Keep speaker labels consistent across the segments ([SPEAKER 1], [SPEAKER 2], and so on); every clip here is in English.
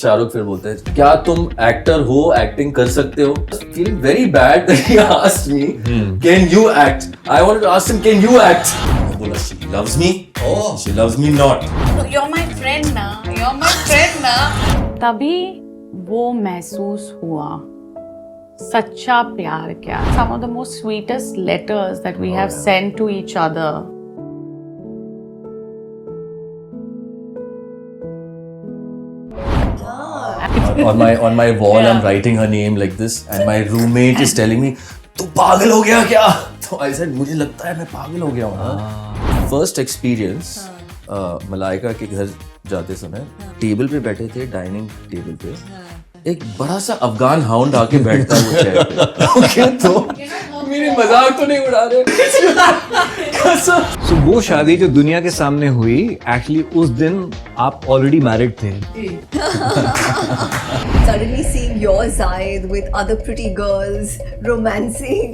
[SPEAKER 1] शाहरुख फिर बोलते हैं क्या तुम एक्टर हो, एक्टिंग कर सकते हो? Feeling very bad that he asked me, can you act? I wanted to ask him, can you act? मैं बोला she loves me. Oh, she loves me not.
[SPEAKER 2] You're my friend ना, you're my friend ना. तभी वो महसूस हुआ सच्चा प्यार क्या. Some of the most sweetest letters that we have sent to each other.
[SPEAKER 1] on my wall I'm writing her name like this and my roommate is telling me तू पागल हो गया क्या? तो I said मुझे लगता है मैं पागल हो गया हूँ ना. First experience मलाइका के घर जाते समय टेबल पे बैठे थे, डाइनिंग टेबल पे एक बड़ा सा अफगान हाउंड आके बैठता है वो चेयर पे. ओके तो मेरी मजाक तो नहीं उड़ा रहे.
[SPEAKER 3] So, वो शादी जो दुनिया के सामने हुई, एक्चुअली उस दिन आप ऑलरेडी मैरिड थे.
[SPEAKER 4] Suddenly seeing your Zayed with other pretty girls romancing.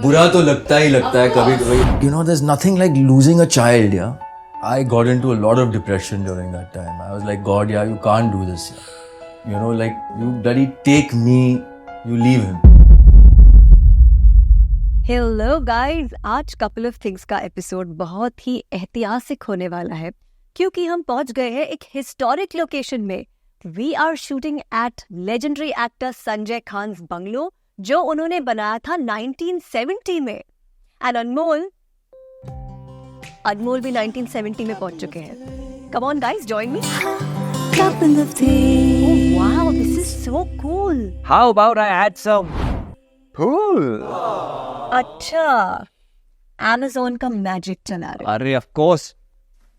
[SPEAKER 1] बुरा तो लगता ही लगता है कभी कभी. You know, there's nothing like losing a child, yeah. I got into a lot of depression during that time. I was like, God, yeah, you can't do this. You know, like, you bloody take me, you leave him.
[SPEAKER 4] Hello guys, आज couple of things का episode बहुत ही ऐतिहासिक होने वाला है क्योंकि हम पहुंच गए हैं एक हिस्टोरिक लोकेशन में. We are shooting at legendary actor Sanjay Khan bungalow जो उन्होंने बनाया था 1970 में. एंड अनमोल भी 1970 में पहुंच चुके हैं. Come on guys, join me. Couple of things. Oh wow, this is so cool.
[SPEAKER 3] How about I add some pool?
[SPEAKER 4] अच्छा, Amazon का मैजिक चला रहे.
[SPEAKER 3] अरे ऑफ कोर्स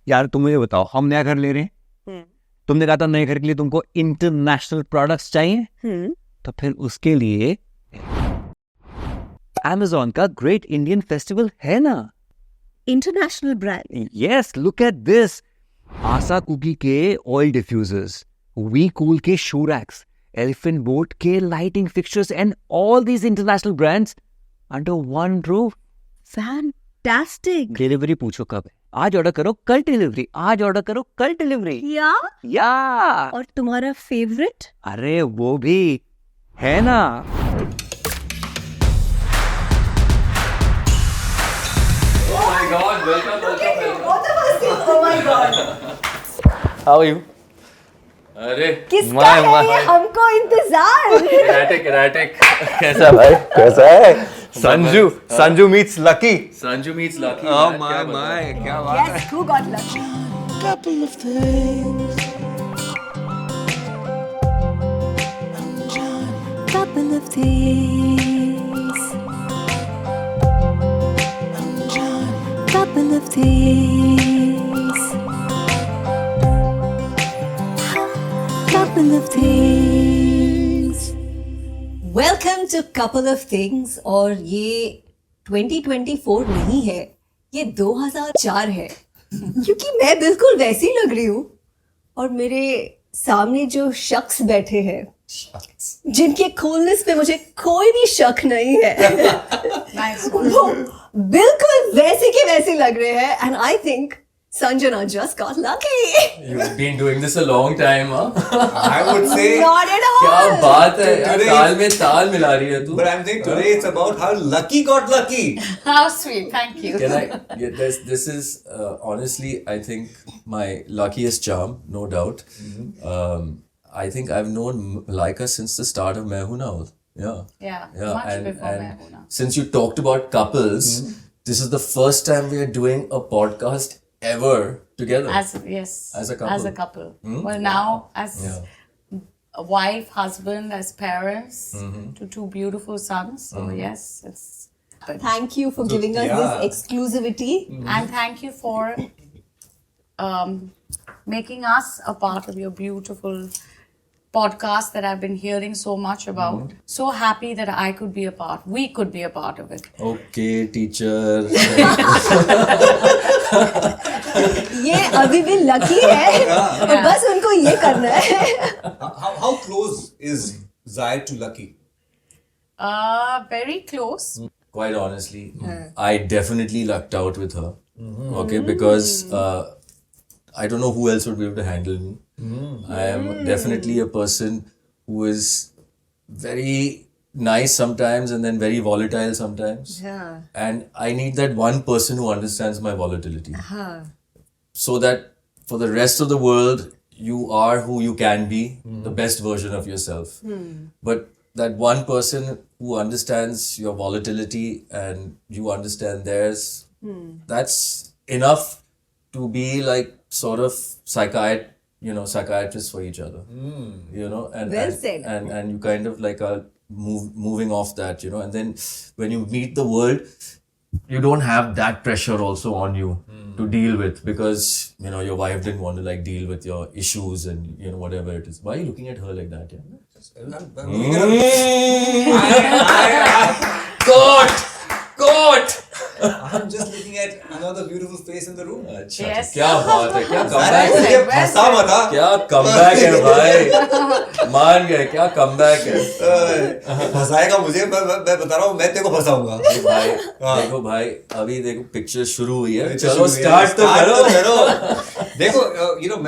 [SPEAKER 3] यार, तुम मुझे बताओ, हम नया घर ले रहे हैं. तुमने कहा था नए घर के लिए तुमको इंटरनेशनल प्रोडक्ट्स चाहिए. तो फिर उसके लिए Amazon का ग्रेट इंडियन फेस्टिवल है ना.
[SPEAKER 4] International brand.
[SPEAKER 3] Yes, look at this. आशा कुकी के ऑयल डिफ्यूजर्स, वी कूल के शू रैक्स, एलिफेंट बोट के lighting fixtures and all these international brands under one roof.
[SPEAKER 4] Fantastic.
[SPEAKER 3] Delivery पूछो कब है? आज ऑर्डर करो कल डिलीवरी, आज ऑर्डर करो कल डिलीवरी. या
[SPEAKER 4] और तुम्हारा फेवरेट?
[SPEAKER 3] अरे वो भी है ना.
[SPEAKER 1] Oh my God, welcome.
[SPEAKER 4] Oh my God.
[SPEAKER 1] How are you? अरे
[SPEAKER 4] किसका है ये? हमको इंतजार.
[SPEAKER 1] erratic. कैसा भाई? कैसा है?
[SPEAKER 3] Sanju meets lucky.
[SPEAKER 1] Sanju meets Lucky.
[SPEAKER 3] Oh my, क्या बात है.
[SPEAKER 4] Yes, who got lucky?
[SPEAKER 5] Couple of things.
[SPEAKER 4] Couple of things. Couple of things. Couple of things. Welcome to Couple of Things. और ये 2024 नहीं है, ये 2004 है. क्योंकि मैं बिल्कुल वैसी लग रही हूँ और मेरे सामने जो शख्स बैठे हैं जिनके कूलनेस पे मुझे कोई भी शक नहीं है, वो बिल्कुल वैसे के वैसे लग रहे हैं. And I think Sanjana just got lucky.
[SPEAKER 1] You've been doing this a long time, huh?
[SPEAKER 5] I would say.
[SPEAKER 4] Not at all.
[SPEAKER 1] क्या बात है यार,
[SPEAKER 5] Today
[SPEAKER 1] ताल में ताल मिला रही है तू.
[SPEAKER 5] But I'm saying today it's about how lucky got lucky.
[SPEAKER 2] How sweet, thank you.
[SPEAKER 1] Can I? Yeah, this is honestly, I think my luckiest charm, no doubt. I think I've known Malaika since the start of Main Hoon Na.
[SPEAKER 2] Yeah, much before Main Hoon Na.
[SPEAKER 1] Since you talked about couples, this is the first time we are doing a podcast ever together.
[SPEAKER 2] As a couple.
[SPEAKER 1] As a
[SPEAKER 2] couple. Well, now as a wife, husband, as parents to two beautiful sons. So yes, it's.
[SPEAKER 4] Thank you for giving us this exclusivity.
[SPEAKER 2] And thank you for making us a part of your beautiful podcast that I've been hearing so much about. So happy that I could be a part. We could be a part of it.
[SPEAKER 1] Okay, teacher.
[SPEAKER 4] ये अभी भी lucky है और बस उनको ये करना है.
[SPEAKER 5] How close is Zayed to Lucky?
[SPEAKER 2] Very close.
[SPEAKER 1] Quite honestly, I definitely lucked out with her. Okay, because I don't know who else would be able to handle me. I am definitely a person who is very nice sometimes and then very volatile sometimes.
[SPEAKER 4] Yeah.
[SPEAKER 1] And I need that one person who understands my volatility. So that for the rest of the world, you are who you can be, the best version of yourself. But that one person who understands your volatility and you understand theirs, that's enough to be like sort of psychiatrists for each other. You know, and
[SPEAKER 4] Well said.
[SPEAKER 1] and you kind of like are moving off that, you know, and then when you meet the world, you don't have that pressure also on you to deal with, because you know your wife didn't want to like deal with your issues and you know whatever it is. Why are you looking at her like that? Got.
[SPEAKER 5] I'm just looking at another beautiful face in the room.
[SPEAKER 1] अच्छा,
[SPEAKER 2] Yes.
[SPEAKER 1] क्या बात है, क्या
[SPEAKER 5] अरे
[SPEAKER 1] comeback है,
[SPEAKER 5] मुझे फंसा मत हाँ।
[SPEAKER 1] क्या कमबैक है भाई, मान गए, क्या कमबैक है
[SPEAKER 5] फंसाएगा मुझे, मैं बता रहा हूँ, मैं तेरे को फंसाऊंगा
[SPEAKER 1] भाई। देखो भाई, अभी देखो पिक्चर शुरू हुई है, चलो स्टार्ट तो करो।
[SPEAKER 5] देखो यू नो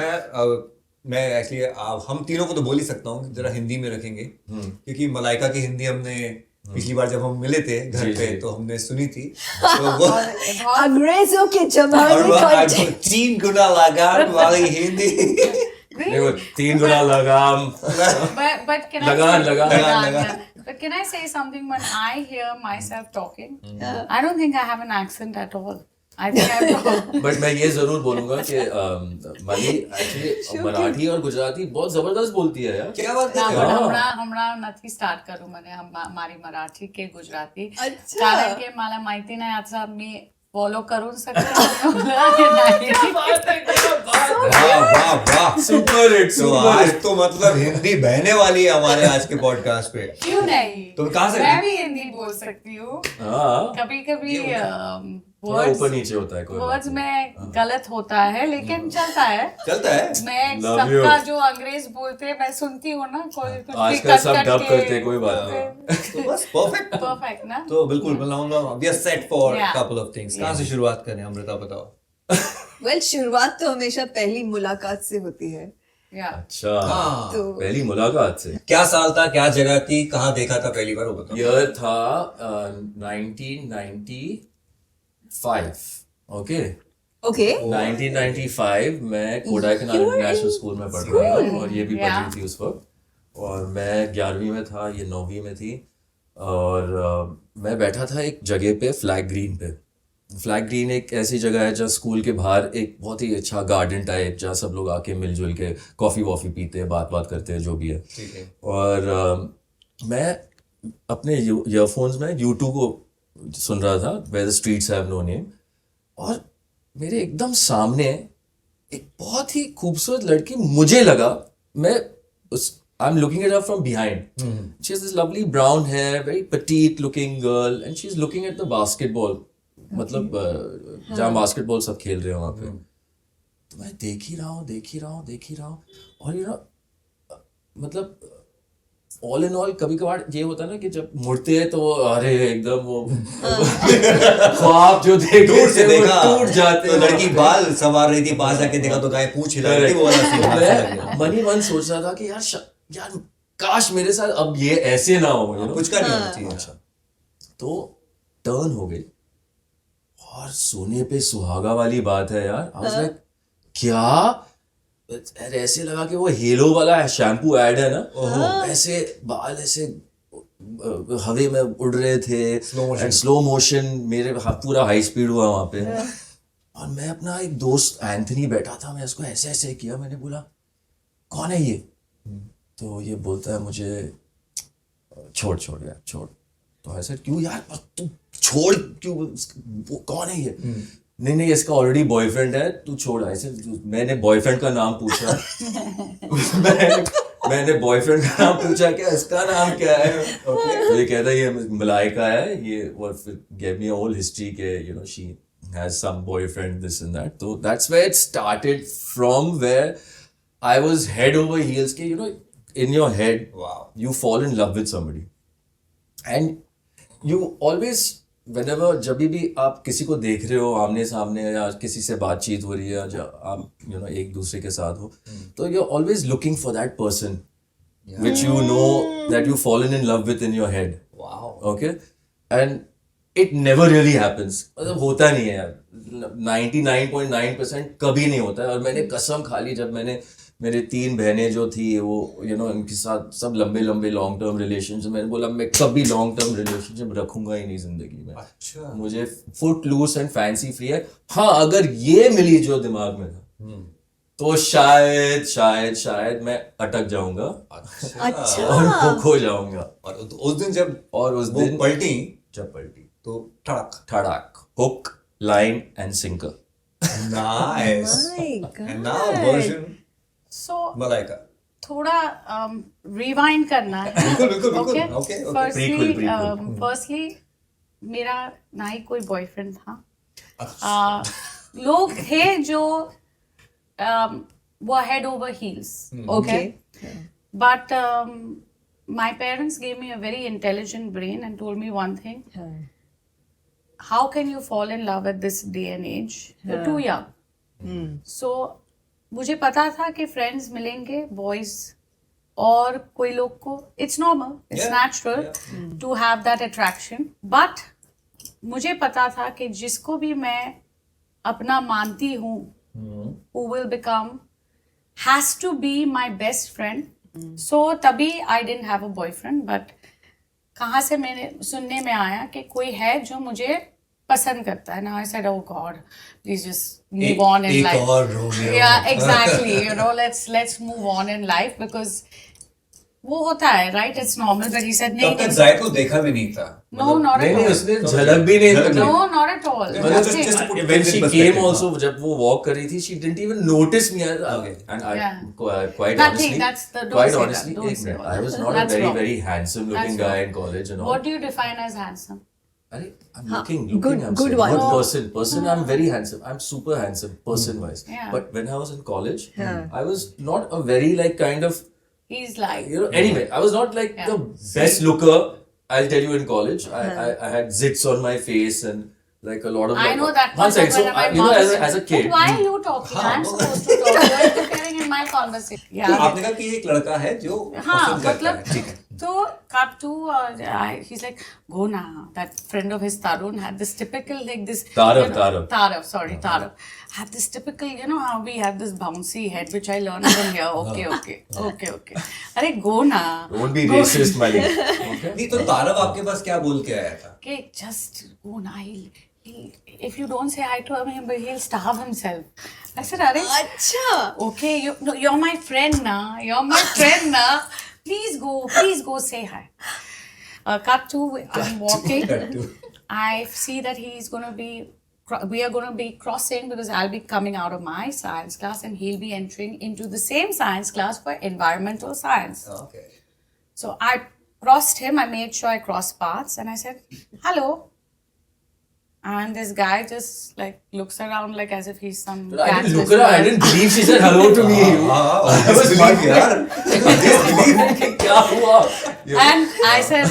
[SPEAKER 5] मैं एक्चुअली हम तीनों को तो बोल ही सकता हूँ, जरा हिंदी में रखेंगे क्योंकि मलाइका की हिंदी हमने पिछली बार जब हम मिले थे घर पे तो हमने सुनी थी, तो वो
[SPEAKER 4] अंग्रेजों के जमाने का
[SPEAKER 5] 3 गुना लगाम वाली हिंदी।
[SPEAKER 1] देखो 3 गुना लगाम,
[SPEAKER 2] But can
[SPEAKER 1] Lagan.
[SPEAKER 2] yeah. But can I say something? When I hear myself talking, I don't think I have an accent at all. I think I have
[SPEAKER 1] but मैं ये जरूर बोलूंगा कि मनी एक्चुअली मराठी और गुजराती बहुत जबरदस्त बोलती है यार।
[SPEAKER 5] क्या बात
[SPEAKER 2] ના
[SPEAKER 5] है
[SPEAKER 2] પણ હમણાં નથી સ્ટાર્ટ કરું મને મારી મરાઠી કે ગુજરાતી
[SPEAKER 4] अच्छा.
[SPEAKER 2] કારણ કે मला माहिती नाही आता मी फॉलो करू शकते
[SPEAKER 5] वाह वाह वाह,
[SPEAKER 1] सुपर हिट,
[SPEAKER 5] तो आज तो मतलब हिंदी बहने वाली है हमारे आज के पॉडकास्ट पे।
[SPEAKER 2] क्यों नहीं
[SPEAKER 5] तो कहाँ से
[SPEAKER 2] मैं भी हिंदी बोल सकती हूँ कभी कभी
[SPEAKER 1] थोड़ा ऊपर नीचे होता है, कोई बात
[SPEAKER 2] वर्ड्स में गलत होता है लेकिन चलता है। मैं
[SPEAKER 1] Love you.
[SPEAKER 2] सबका जो अंग्रेज बोलते हैं मैं सुनती हूँ ना, कोई कुछ भी
[SPEAKER 1] आजकल सब
[SPEAKER 2] कट-कट
[SPEAKER 1] डब
[SPEAKER 2] के-
[SPEAKER 1] करते हैं, कोई बात नहीं।
[SPEAKER 5] तो बस परफेक्ट।
[SPEAKER 2] परफेक्ट ना।
[SPEAKER 5] तो बिल्कुल we are set for
[SPEAKER 2] Yeah.
[SPEAKER 5] Couple of things. कहाँ से शुरुआत करें अमृता, बताओ।
[SPEAKER 4] वेल शुरुआत तो हमेशा पहली मुलाकात से होती है।
[SPEAKER 2] या
[SPEAKER 1] अच्छा,
[SPEAKER 4] तो
[SPEAKER 1] पहली मुलाकात से
[SPEAKER 5] क्या साल था, क्या जगह थी, कहाँ देखा था पहली बार, वो बताओ।
[SPEAKER 1] ईयर था 1995। ओके,
[SPEAKER 4] ओके
[SPEAKER 1] 1995 मैं कोडाईकनाल इंटरनेशनल स्कूल में पढ़ रहा था और ये भी पढ़ रही थी उस वक्त, और मैं 11वीं में था, ये 9वीं में थी, और मैं बैठा था एक जगह पे फ्लैग ग्रीन पे। फ्लैग ग्रीन एक ऐसी जगह है जहाँ स्कूल के बाहर एक बहुत ही अच्छा गार्डन टाइप, जहाँ सब लोग आके मिलजुल के कॉफ़ी वॉफ़ी पीते हैं, बात करते हैं, जो भी है।
[SPEAKER 5] ठीक है।
[SPEAKER 1] और मैं अपने ईयरफोन्स में U2 को सुन रहा था, where the streets have no name, और मेरे एकदम सामने एक बहुत ही खूबसूरत लड़की, मुझे लगा, I am looking at her from behind. She has this lovely brown hair, very petite looking girl, and she is looking at the basketball, मतलब जहाँ बास्केटबॉल सब खेल रहे हैं वहाँ पे। तो मैं देख ही रहा हूँ, और यू नो मतलब ऑल इन ऑल कभी कभार ये होता है ना कि जब मुड़ते हैं तो वो अरे एकदम वो ख्वाब जो देख
[SPEAKER 5] दूर से देखा
[SPEAKER 1] टूट जाते
[SPEAKER 5] तो
[SPEAKER 1] हैं।
[SPEAKER 5] लड़की बाल संवार रही थी, पास जाके देखा तो गाय पूछ हिला रही थी, वो वाला सीन हाथ से लग गया।
[SPEAKER 1] मनी मन सोच रहा था कि यार काश मेरे साथ अब ये ऐसे ना हो, you know?
[SPEAKER 5] कुछ का नहीं होना चाहिए।
[SPEAKER 1] अच्छा, तो टर्न हो गई और सोने पे सुहागा वाली बात है यार। आई वाज लाइक क्या, ऐसे लगा कि वो हेलो वाला शैम्पू ऐड है ना, ऐसे बाल ऐसे हवा में उड़ रहे थे, स्लो मोशन, मेरे पूरा हाई स्पीड हुआ वहां पे। और मैं अपना एक दोस्त एंथनी बैठा था, मैं उसको ऐसे ऐसे किया, मैंने बोला कौन है ये, तो ये बोलता है मुझे छोड़ यार छोड़। तो ऐसे क्यों यार तू छोड़ क्यों, वो कौन है ये? नहीं इसका ऑलरेडी बॉयफ्रेंड है, तू छोड़। ऐसे मैंने बॉयफ्रेंड का नाम पूछा मैंने बॉयफ्रेंड का नाम पूछा, क्या इसका नाम क्या है? तो ये कहता है ये मलाइका है, ये और फिर gave me a whole history के you know she has some boyfriend this and that. So that's where it started from, where I was head over heels के you know in your head
[SPEAKER 5] Wow.
[SPEAKER 1] you fall in love with somebody and you always whenever जब भी आप किसी को देख रहे हो आमने सामने या किसी से बातचीत हो रही है या आप एक दूसरे के साथ हो तो you're always looking for that person which you know that you've fallen in love with in your head.
[SPEAKER 5] Wow.
[SPEAKER 1] Okay, and it never really happens. मतलब होता नहीं है यार, 99.9% कभी नहीं होता है. और मैंने कसम खा ली जब मैंने मेरे 3 बहनें जो थी वो इनके साथ सब लंबे लंबे लॉन्ग टर्म रिलेशनशिप, मैंने बोला मैं कभी लॉन्ग टर्म रिलेशनशिप रखूंगा ही नहीं जिंदगी में.
[SPEAKER 5] अच्छा.
[SPEAKER 1] मुझे footloose and fancy free है. हाँ, अगर ये मिली जो दिमाग में था तो शायद शायद शायद मैं अटक जाऊंगा.
[SPEAKER 4] अच्छा.
[SPEAKER 1] और खो जाऊंगा.
[SPEAKER 5] और उस दिन जब
[SPEAKER 1] पलटी
[SPEAKER 5] तो ठड़क
[SPEAKER 1] hook, line and sinker.
[SPEAKER 5] Nice.
[SPEAKER 4] My God.
[SPEAKER 5] And now version
[SPEAKER 2] So
[SPEAKER 5] Malaika.
[SPEAKER 2] थोड़ा रिवाइंड करना है.
[SPEAKER 5] बिल्कुल.
[SPEAKER 2] Okay.
[SPEAKER 5] Prequel.
[SPEAKER 2] Firstly, मेरा ना ही कोई बॉयफ्रेंड था. लोग थे जो were head over heels. Okay. But my parents gave me a very intelligent brain and told me one thing. How can you fall in love at this day and age? You're too young. So मुझे पता था कि friends मिलेंगे boys और कोई लोग को it's normal, it's natural to have that attraction. But मुझे पता था कि जिसको भी मैं अपना मानती हूँ who will become has to be my best friend. So तभी I didn't have a boyfriend, but कहाँ से मैंने सुनने में आया कि कोई है जो मुझे पसंद करता है. Now I said, oh God, please just move on in life.
[SPEAKER 5] एक और Romeo.
[SPEAKER 2] Yeah, exactly. Let's move on in life because वो होता है, right? It's normal. But he said नहीं.
[SPEAKER 5] तब तक जायद को देखा भी नहीं था.
[SPEAKER 2] No, not at all.
[SPEAKER 1] नहीं उसने झलक भी नहीं.
[SPEAKER 2] No, not at all.
[SPEAKER 1] मतलब when she came also, जब वो walk कर रही थी, she didn't even notice me. And I quite
[SPEAKER 2] Nothing.
[SPEAKER 1] honestly,
[SPEAKER 2] That's the don't
[SPEAKER 1] quite
[SPEAKER 2] say
[SPEAKER 1] honestly,
[SPEAKER 2] that. Don't say that.
[SPEAKER 1] I was not
[SPEAKER 2] That's
[SPEAKER 1] a very
[SPEAKER 2] wrong.
[SPEAKER 1] very handsome looking
[SPEAKER 2] That's
[SPEAKER 1] guy
[SPEAKER 2] wrong.
[SPEAKER 1] in college and all.
[SPEAKER 2] What do you define as handsome?
[SPEAKER 1] I'm looking.
[SPEAKER 4] Good
[SPEAKER 1] I'm
[SPEAKER 4] one.
[SPEAKER 1] saying. Good person. I'm very handsome. I'm super handsome person wise.
[SPEAKER 2] Yeah.
[SPEAKER 1] But when I was in college, I was not a very kind of.
[SPEAKER 2] He's like.
[SPEAKER 1] Anyway, I was not the best looker. I'll tell you in college, I had zits on my face and a lot of.
[SPEAKER 2] I know that.
[SPEAKER 1] One second. So as a kid.
[SPEAKER 2] But why are you talking? I'm supposed to talk. You're interfering in my conversation.
[SPEAKER 5] तो आपने कहा कि एक लड़का है जो पसंद करता है. ठीक है.
[SPEAKER 2] तो cut to he's like, go na. That friend of his Tarun had this typical this. Tarav. Sorry, Tarav. Had this typical, how we have this bouncy head which I learned from here. Okay. अरे go na.
[SPEAKER 1] Don't be racist, Malik. Okay.
[SPEAKER 5] नहीं तो तारव आपके पास क्या बोल के आया था?
[SPEAKER 2] Okay, just go na. If you don't say hi to him, he'll starve himself. I said, अरे.
[SPEAKER 4] अच्छा.
[SPEAKER 2] Okay, you're my friend na. Please go say hi. Cut to, I'm walking. I see that we are going to be crossing because I'll be coming out of my science class and he'll be entering into the same science class for environmental science.
[SPEAKER 5] Okay.
[SPEAKER 2] So I crossed him. I made sure I crossed paths and I said, hello. And this guy just looks around as if he's some.
[SPEAKER 1] I didn't look around. I didn't believe she said hello to me.
[SPEAKER 5] I was
[SPEAKER 2] And I said,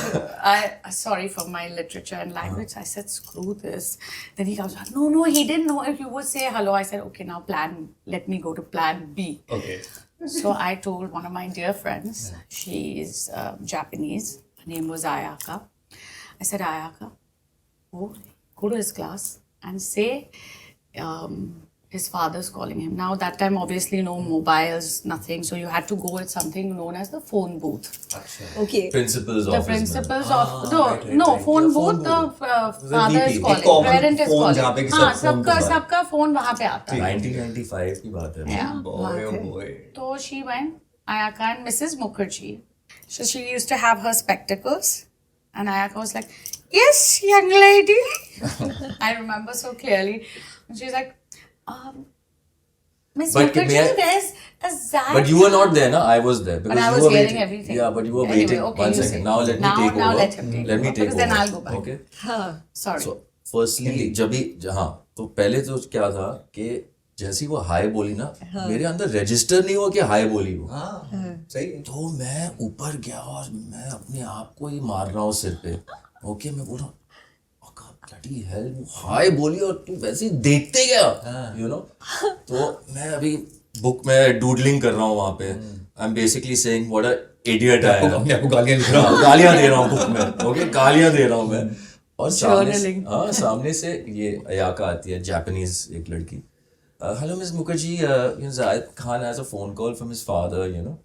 [SPEAKER 2] sorry for my literature and language. I said, screw this. Then he comes, no, he didn't know if you would say hello. I said, okay, now let me go to plan B.
[SPEAKER 5] Okay.
[SPEAKER 2] So I told one of my dear friends, she is Japanese. Her name was Ayaka. I said, Ayaka, go to his class and say his father's calling him. Now that time obviously no mobiles, nothing. So you had to go with something known as the phone booth.
[SPEAKER 4] Okay.
[SPEAKER 1] Principal's
[SPEAKER 2] The
[SPEAKER 1] office.
[SPEAKER 2] principal's of
[SPEAKER 1] right.
[SPEAKER 2] phone booth. The father's calling. Parent is calling. हाँ, सबका phone वहाँ पे आता है.
[SPEAKER 1] 1995 की बात है.
[SPEAKER 2] Yeah.
[SPEAKER 5] Boy.
[SPEAKER 2] So she went, Ayaka and Mrs. Mukherjee. So she used to have her spectacles. And Ayaka was like, yes, young lady. I remember so clearly. And she's like, Miss Mukherjee, there's a Zayed.
[SPEAKER 1] But you were not there, na? I was there.
[SPEAKER 2] But I was hearing everything.
[SPEAKER 1] Yeah, but you were
[SPEAKER 2] Anyway,
[SPEAKER 1] waiting.
[SPEAKER 2] okay,
[SPEAKER 1] One
[SPEAKER 2] you
[SPEAKER 1] second.
[SPEAKER 2] say.
[SPEAKER 1] Now let me take over.
[SPEAKER 2] Now let him take
[SPEAKER 1] Let me
[SPEAKER 2] over.
[SPEAKER 1] take
[SPEAKER 2] Because
[SPEAKER 1] over.
[SPEAKER 2] then I'll go back.
[SPEAKER 1] Okay.
[SPEAKER 2] Sorry.
[SPEAKER 1] So, firstly, तो पहले तो क्या था कि जैसी वो हाय बोली ना, मेरे अंदर रजिस्टर नहीं हुआ कि हाय बोली वो.
[SPEAKER 5] सही है.
[SPEAKER 1] तो मैं ऊपर गया और मैं अपने आप को ही मार रहा हूँ सिर पे. ओके, मैं बोल रहा हूँ bloody hell, हाय बोली और तू वैसे ही देखते गया, you know. तो मैं अभी बुक में डूडलिंग कर रहा हूँ वहाँ पे. I'm basically saying what a idiot I am.
[SPEAKER 5] अपने आप को गालियाँ लिख रहा हूँ.
[SPEAKER 1] गालियाँ दे रहा हूँ बुक में, ओके, गालियाँ दे रहा हूँ मैं. और सामने से ये अयाका आती है, जापानीज एक लड़की. Hello Ms. Mukherjee, Zayed Khan has a phone call from his father, you know.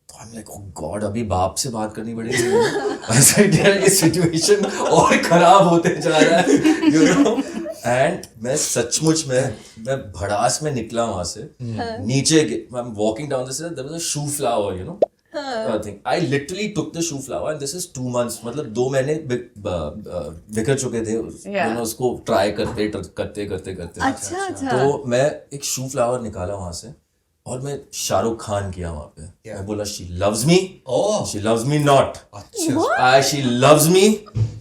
[SPEAKER 1] तो I'm like, oh God, अभी बाप से बात करनी पड़ेगी. ऐसा ये सिचुएशन और खराब होते जा रहा है, you know. And मैं सचमुच मैं भड़ास में निकला वहाँ से. नीचे I'm walking down the stairs, there was a shoe flower, you know. thing. I literally took the shoe flower and this is 2 months. मतलब 2 महीने बिखर चुके थे. मैंने उसको ट्राई करते.
[SPEAKER 4] अच्छा.
[SPEAKER 1] तो मैं एक शू फ्लावर निकाला वहां से और मैं शाहरुख खान किया वहां पे. मैं बोला she loves me. She loves me not.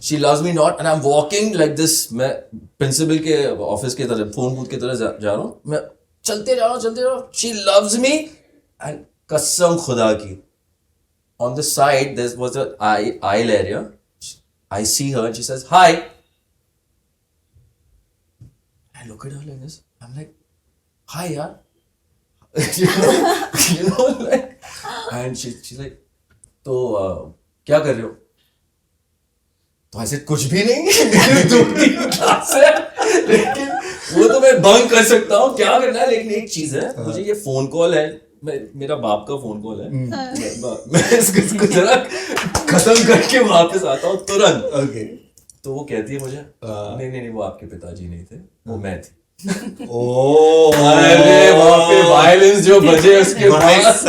[SPEAKER 1] She loves me not and I'm walking like this. मैं प्रिंसिपल के ऑफिस की तरफ फोन बूथ की तरफ जा रहा हूँ. मैं चलते जा रहा हूँ. She loves me and कसम खुदा की. On the side, there was an aisle area. I see her and she says, hi. I look at her like this. I'm like, hi, yaar. you know, like, and she's like, तो क्या कर रहे हो? तो ऐसे कुछ भी नहीं. क्लास है, लेकिन वो तो मैं बंक कर सकता हूँ. क्या करना है, लेकिन एक चीज है, मुझे ये फोन कॉल है. मेरा बाप का फोन कॉल है. मैं इसको जरा खत्म करके वापस आता हूँ तुरंत.
[SPEAKER 5] Okay.
[SPEAKER 1] तो वो कहती है मुझे, नहीं वो आपके पिताजी नहीं थे, वो मैं थी.
[SPEAKER 5] अरे
[SPEAKER 1] वहाँ पे वायलेंस जो बजे उसके बाद.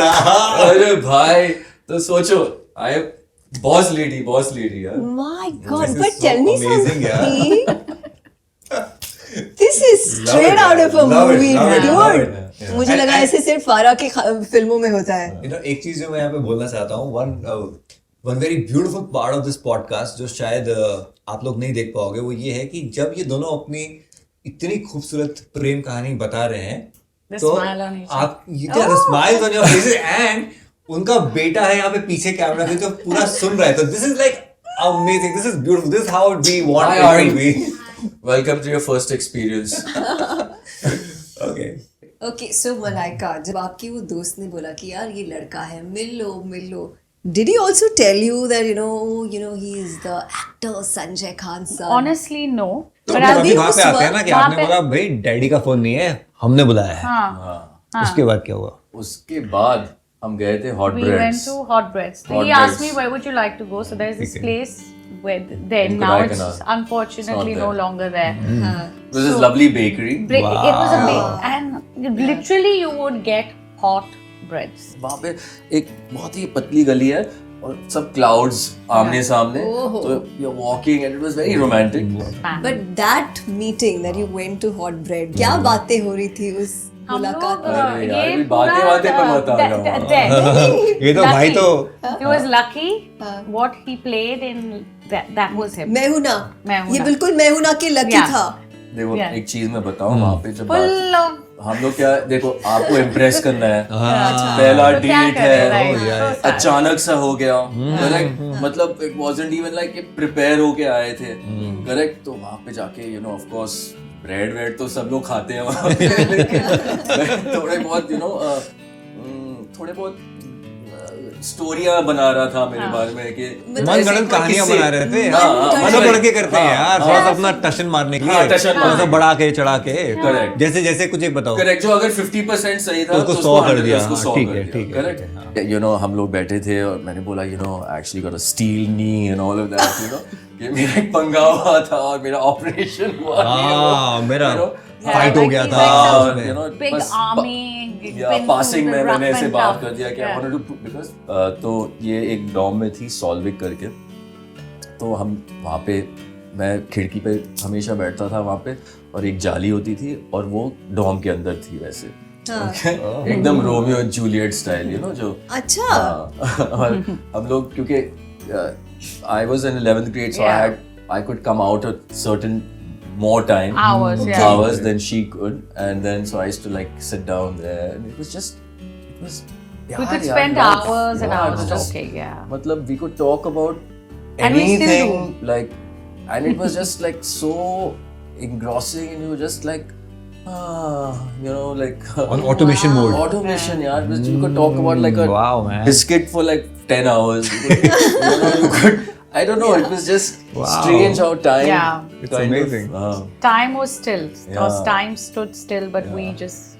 [SPEAKER 1] अरे भाई, तो सोचो, आई बॉस लेडी यार.
[SPEAKER 4] My God, but tell me
[SPEAKER 5] amazing,
[SPEAKER 4] something. This is straight out of a movie, dude. मुझे लगा ऐसे सिर्फ फारा की फिल्मों में होता है.
[SPEAKER 5] You know, एक चीज जो मैं यहाँ पे बोलना चाहता हूँ, one very beautiful part of this podcast जो शायद आप लोग नहीं देख पाओगे, वो ये है कि जब ये दोनों अपनी इतनी खूबसूरत प्रेम कहानी बता रहे हैं, तो आप the smiles on your faces and उनका बेटा है यहाँ पे पीछे कैमरा पे, तो पूरा सुन रहा है. तो this is like amazing, this is beautiful, this is how we want it to be.
[SPEAKER 1] Welcome to your first experience.
[SPEAKER 4] Okay, so Malaika, जब आपकी वो दोस्त ने बोला कि यार ये लड़का है, मिल लो, did he also tell you that you know he is the actor Sanjay Khan's son?
[SPEAKER 2] Honestly, no.
[SPEAKER 5] तो
[SPEAKER 2] But
[SPEAKER 5] अभी वहाँ पे आते हैं ना कि आपने बोला भाई डैडी का फोन नहीं है, हमने बुलाया है.
[SPEAKER 2] हाँ.
[SPEAKER 5] उसके बाद क्या हुआ?
[SPEAKER 1] उसके बाद हम गए थे Hot
[SPEAKER 2] We
[SPEAKER 1] Breads.
[SPEAKER 2] went to Hot Breads. So
[SPEAKER 1] Hot
[SPEAKER 2] he asked
[SPEAKER 1] Breads.
[SPEAKER 2] me where would you like to go. So there's this
[SPEAKER 5] Okay.
[SPEAKER 2] place where then
[SPEAKER 1] In
[SPEAKER 2] now it's
[SPEAKER 1] Kodaikanal.
[SPEAKER 2] unfortunately
[SPEAKER 1] It's
[SPEAKER 2] no
[SPEAKER 1] not there.
[SPEAKER 2] longer there.
[SPEAKER 1] It was this lovely bakery.
[SPEAKER 2] It was a big and literally you would get hot breads.
[SPEAKER 1] वहाँ पे एक बहुत ही पतली गली है और सब clouds आमने सामने. तो you're walking and it was very romantic.
[SPEAKER 4] But that meeting that you went to Hot Bread, क्या बातें हो रही थी उस मुलाकात में?
[SPEAKER 1] अरे यार, ये बातें पर मत आ जाओ.
[SPEAKER 5] ये तो भाई तो
[SPEAKER 2] He was lucky. What he played in that was him.
[SPEAKER 4] मैं हूँ ना.
[SPEAKER 2] मैं
[SPEAKER 4] ये बिल्कुल मैं हूँ ना के लकी
[SPEAKER 2] Yeah.
[SPEAKER 4] था.
[SPEAKER 1] देखो एक चीज मैं बताऊं, वहाँ पे जब
[SPEAKER 2] Full of
[SPEAKER 1] हम लोग क्या, देखो आपको इम्प्रेस करना है, पहला
[SPEAKER 2] तो क्या
[SPEAKER 1] डेट
[SPEAKER 2] करें,
[SPEAKER 1] है,
[SPEAKER 2] right, so sad.
[SPEAKER 1] अचानक सा हो गया. करेक्ट, मतलब it wasn't even like prepare होके आए थे. करेक्ट. तो वहाँ पे जाके you know of course bread वेड तो सब लोग खाते हैं वहाँ पे, लेकिन थोड़े बहुत स्टोरियां बना रहा था मेरे बारे में कि
[SPEAKER 5] मनगढ़ंत कहानियां बना रहे थे.
[SPEAKER 1] हाँ,
[SPEAKER 5] सब लड़के करते हैं यार, थोड़ा सा अपना टशन मारने के लिए, थोड़ा सा बढ़ा के चढ़ा के.
[SPEAKER 1] Correct.
[SPEAKER 5] जैसे कुछ एक बताओ.
[SPEAKER 1] करेक्ट. जो अगर 50% सही था
[SPEAKER 5] तो उसको 100 कर दिया.
[SPEAKER 1] उसको 100
[SPEAKER 5] ठीक
[SPEAKER 1] कर
[SPEAKER 5] है,
[SPEAKER 1] दिया.
[SPEAKER 5] ठीक है.
[SPEAKER 1] करेक्ट. यू नो हम लोग बैठे थे और मैंने बोला you know actually got a steel knee and all of that. You no कि मेरा एक पंगा हुआ था और मेरा ऑपरेशन हुआ.
[SPEAKER 5] हाँ, मेरा
[SPEAKER 2] फाइट
[SPEAKER 5] हो गया था.
[SPEAKER 1] You know
[SPEAKER 2] big army.
[SPEAKER 1] Passing में मैंने ऐसे बात कर दिया कि आई वांटेड टू बिकॉज़ तो ये एक डॉम में थी सॉल्विक करके. तो हम वहाँ पे, मैं खिड़की पे हमेशा बैठता था वहाँ पे, और एक जाली होती थी और वो डॉम के अंदर थी वैसे. एकदम Romeo and Juliet style, you know जो.
[SPEAKER 4] अच्छा.
[SPEAKER 1] और हम लोग क्योंकि I was in 11th grade, so I could come out at certain more time hours than she could, and then so I used to like sit down there and it was
[SPEAKER 2] We could spend hours and hours talking. Yeah.
[SPEAKER 1] मतलब we could talk about
[SPEAKER 2] And we still
[SPEAKER 1] anything,
[SPEAKER 2] do.
[SPEAKER 1] like and it was just like so engrossing, and you were just like, like
[SPEAKER 5] On automation mode.
[SPEAKER 1] automation, yeah. You could talk about like a
[SPEAKER 3] Wow, man.
[SPEAKER 1] biscuit for like 10 hours. You could, I don't know. It was just strange how time.
[SPEAKER 2] Yeah.
[SPEAKER 5] It's
[SPEAKER 1] kind
[SPEAKER 5] amazing.
[SPEAKER 1] Of,
[SPEAKER 2] Time was still.
[SPEAKER 1] Yeah.
[SPEAKER 2] Time stood still, but we just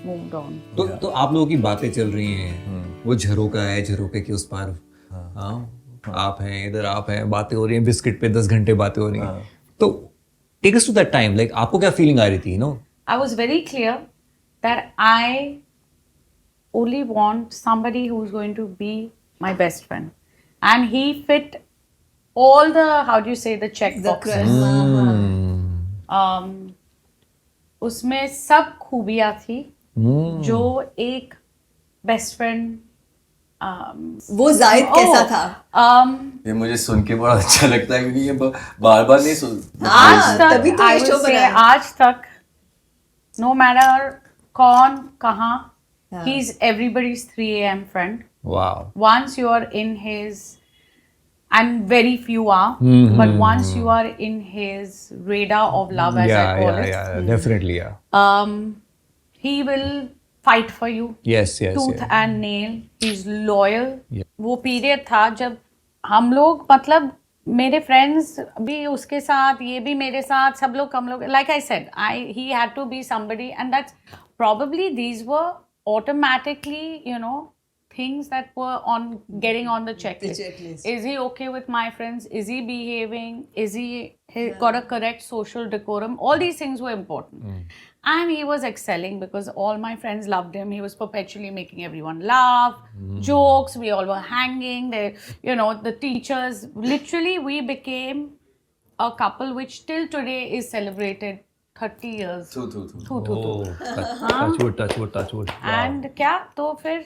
[SPEAKER 2] moved on.
[SPEAKER 5] तो आप लोगों की बातें चल रही हैं, वो झरोका है, झरोके के उस पार आप हैं, इधर आप हैं, बातें हो रही हैं, बिस्किट पे 10 घंटे बातें हो रही हैं. तो take us to that time, like आपको क्या फीलिंग आ रही थी,
[SPEAKER 2] I was very clear that I only want somebody who's going to be my best friend, and he fit all the, how do you say, the check boxes. उसमें सब खूबियाँ थी जो एक best friend.
[SPEAKER 4] वो जायद कैसा था?
[SPEAKER 1] ये मुझे सुन के बड़ा अच्छा लगता है, क्योंकि ये बार बार नहीं सुन.
[SPEAKER 2] आज तक
[SPEAKER 4] तभी तो
[SPEAKER 2] I
[SPEAKER 4] ये
[SPEAKER 2] would
[SPEAKER 4] show
[SPEAKER 2] say
[SPEAKER 4] बना है.
[SPEAKER 2] आज तक no matter कौन कहाँ, he's everybody's 3 a.m. friend.
[SPEAKER 5] Wow.
[SPEAKER 2] Once you are in his, and very few are, but once you are in his radar of love, as I call it,
[SPEAKER 5] definitely, या.
[SPEAKER 2] he will fight for you
[SPEAKER 5] yes yes.
[SPEAKER 2] tooth and nail. He's loyal.
[SPEAKER 5] Yeah.
[SPEAKER 2] वो period था जब हम लोग, मतलब मेरे friends भी उसके साथ, ये भी मेरे साथ, सब लोग हम लोग, like I said, he had to be somebody, and that's probably, these were automatically, things that were getting on the checklist. Is he okay with my friends? Is he behaving? Is he got a correct social decorum? All these things were important. And he was excelling because all my friends loved him. He was perpetually making everyone laugh, jokes. We all were hanging. The teachers, literally, we became a couple which till today is celebrated 30 years.
[SPEAKER 5] touch wood.
[SPEAKER 2] And क्या तो फिर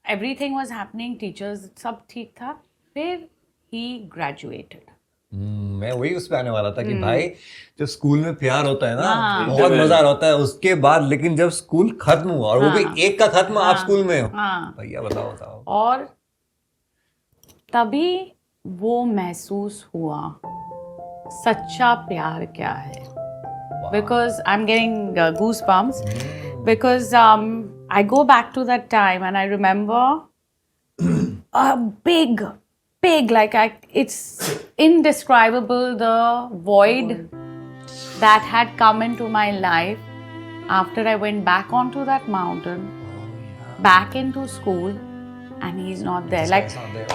[SPEAKER 2] everything was happening, teachers सब ठीक था. फिर he graduated.
[SPEAKER 5] मैं वही उस पे आने वाला था कि भाई जब स्कूल में प्यार होता है ना, बहुत मजा होता है उसके बाद, लेकिन जब स्कूल खत्म हुआ, और वो भी एक का खत्म, आप स्कूल में हो, भैया बताओ.
[SPEAKER 2] और तभी वो महसूस हुआ सच्चा प्यार क्या है. Because I'm getting goosebumps, because I go back to that time and I remember a big, like it's indescribable, the void that had come into my life after I went back onto that mountain, back into school, and he's not there. Like,